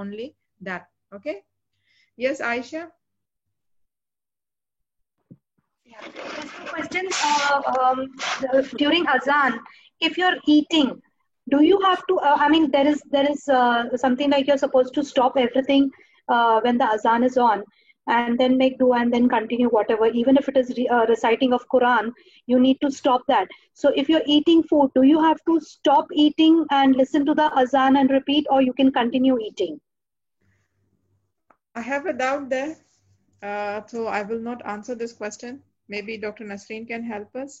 only that. Okay. Yes, Aisha. Yeah. Just a question. During azan, if you're eating, do you have to? I mean, there is something like you're supposed to stop everything when the azan is on, and then make dua and then continue whatever. Even if it is reciting of Quran, you need to stop that. So if you're eating food, do you have to stop eating and listen to the azan and repeat, or you can continue eating? I have a doubt there. So I will not answer this question. Maybe Dr. Nasreen can help us,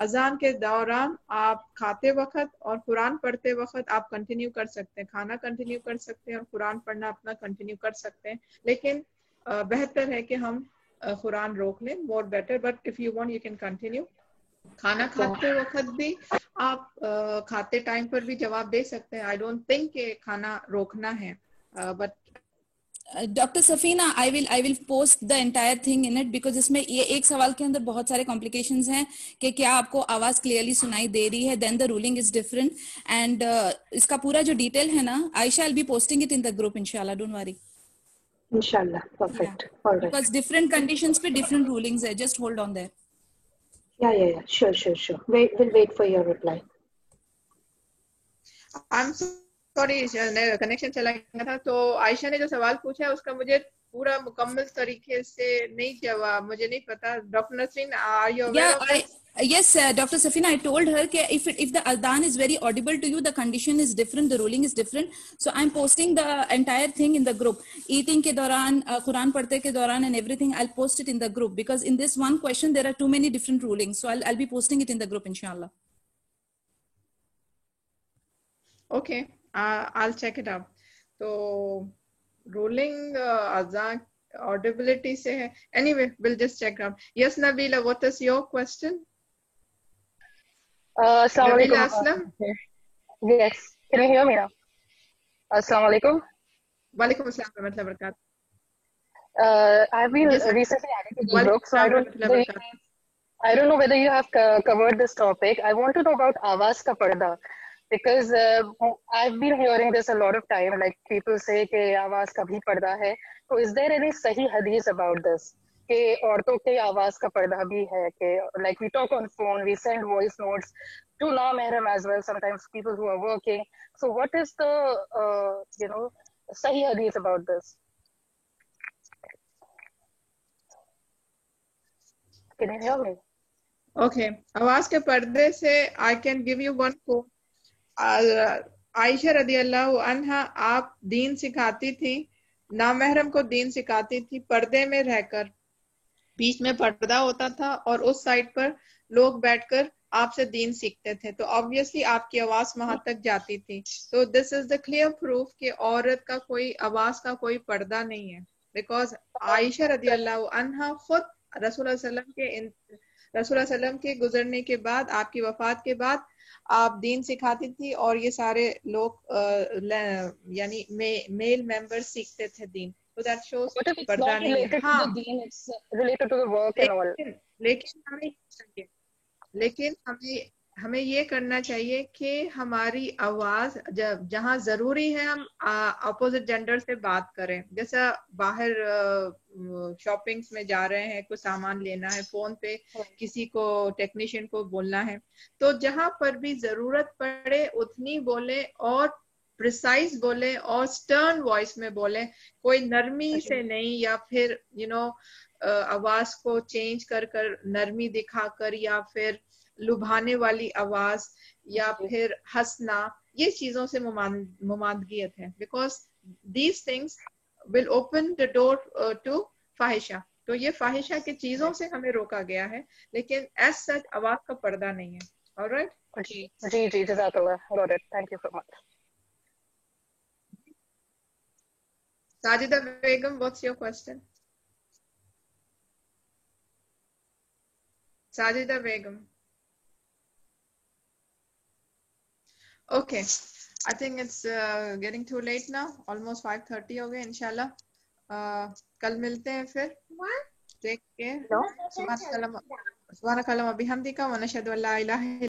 اذان کے دوران آپ کھاتے وقت اور قرآن پڑھتے وقت آپ کنٹینیو کر سکتے ہیں, کھانا کنٹینیو کر سکتے ہیں اور قرآن پڑھنا اپنا کنٹینیو کر سکتے ہیں, لیکن بہتر ہے کہ ہم قرآن روک لیں, more better, but if you want you can continue. کھانا کھاتے وقت بھی آپ کھاتے ٹائم پر بھی جواب دے سکتے ہیں. آئی ڈونٹ تھنک کہ کھانا روکنا ہے, but doctor Safina I will post the entire thing in it, because اس میں یہ ایک سوال کے اندر بہت سارے کمپلیکیشنز ہیں کہ کیا آپ کو آواز کلیئرلی سنائی دے رہی ہے, then the ruling is different, and اس کا پورا جو ڈیٹیل ہے نا, Ayesha will be posting it in the group انشاءاللہ, ڈونٹ وری. انشاءاللہ, perfect, alright. Because different conditions پہ ڈفرنٹ رولنگز ہے, just hold on there. Yeah, sure. We'll wait for your reply. I'm sorry, connection چلا گیا تھا. تو عائشہ نے جو سوال پوچھا ہے اس کا مجھے پورا مکمل طریقے سے نہیں جواب, مجھے نہیں پتا. Doctor Nasreen, are you aware of this? Yes, Dr. Safina, I told her that if the adhan is very audible to you, the condition is different, the ruling is different. So I'm posting the entire thing in the group. Eating ke dauran, Quran padhte ke dauran and everything, I'll post it in the group, because in this one question there are too many different rulings. So I'll be posting it in the group inshallah. Okay, I'll check it out. So ruling adhan audibility se hai. Anyway, we'll just check out. Yes, Nabila, what is your question? Assalamu alaikum. Yes, can you hear me now? Assalamu alaikum. Walaikum assalam wa rahmatullahi wa barakatuh. I've been recently added to the group, so I don't know whether you have covered this topic. I want to know about Awaz ka Parda, because I've been hearing this a lot of time, like people say ke Awaz ka bhi parda hai. So is there any sahi hadith about this? کہ عورتوں کے آواز کا پردہ بھی ہے, کہ like we talk on phone, we send voice notes to non-mahram as well, sometimes people who are working. So what is the صحیح hadith about this? Can you hear me? Okay, آواز کے پردے سے I can give you one quote. عائشہ رضی اللہ عنہا آپ دین سکھاتی تھی, نامحرم کو دین سکھاتی تھی, پردے میں رہ کر, بیچ میں پردہ ہوتا تھا اور اس سائڈ پر لوگ بیٹھ کر آپ سے دین سیکھتے تھے, تو obviously آپ کی آواز وہاں تک جاتی تھی. تو this is the clear proof کہ عورت کا کوئی آواز کا کوئی پردہ نہیں ہے, because عائشہ رضی اللہ عنہا خود رسول اللہ علیہ وسلم کے گزرنے کے بعد, آپ کی وفات کے بعد آپ دین سکھاتی تھی, اور یہ سارے لوگ یعنی میل ممبر سیکھتے تھے دین. So that shows پردہ نہیں ہے. ہاں, لیکن ہمیں یہ کرنا چاہیے کہ ہماری آواز جہاں ضروری ہے ہم اپوزٹ جینڈر سے بات کریں. جیسا باہر شاپنگس میں جا رہے ہیں, کوئی سامان لینا ہے, فون پہ کسی کو ٹیکنیشین کو بولنا ہے, تو جہاں پر بھی ضرورت پڑے اتنی بولیں, اور پریسائز بولے اور سٹرن وائس میں بولے, کوئی نرمی سے نہیں, یا پھر آواز کو چینج کر نرمی دکھا کر, یا پھر لبھانے والی آواز, یا پھر ہنسنا, یہ چیزوں سے ممانعت ہے, because these things will open the door to فاحشہ. تو یہ فاحشہ کی چیزوں سے ہمیں روکا گیا ہے, لیکن ایز سچ آواز کا پردہ نہیں ہے. آلرائٹ, جی جزاک اللہ, got it, thank you so much. Sajida Begum, what's your question? Sajida Begum. Okay, I think it's getting too late now. Almost 5:30 ho gaye. Inshallah. Kal milte hain fir. Take care. Subhanakallahumma bihamdika wa nashhadu an la ilaha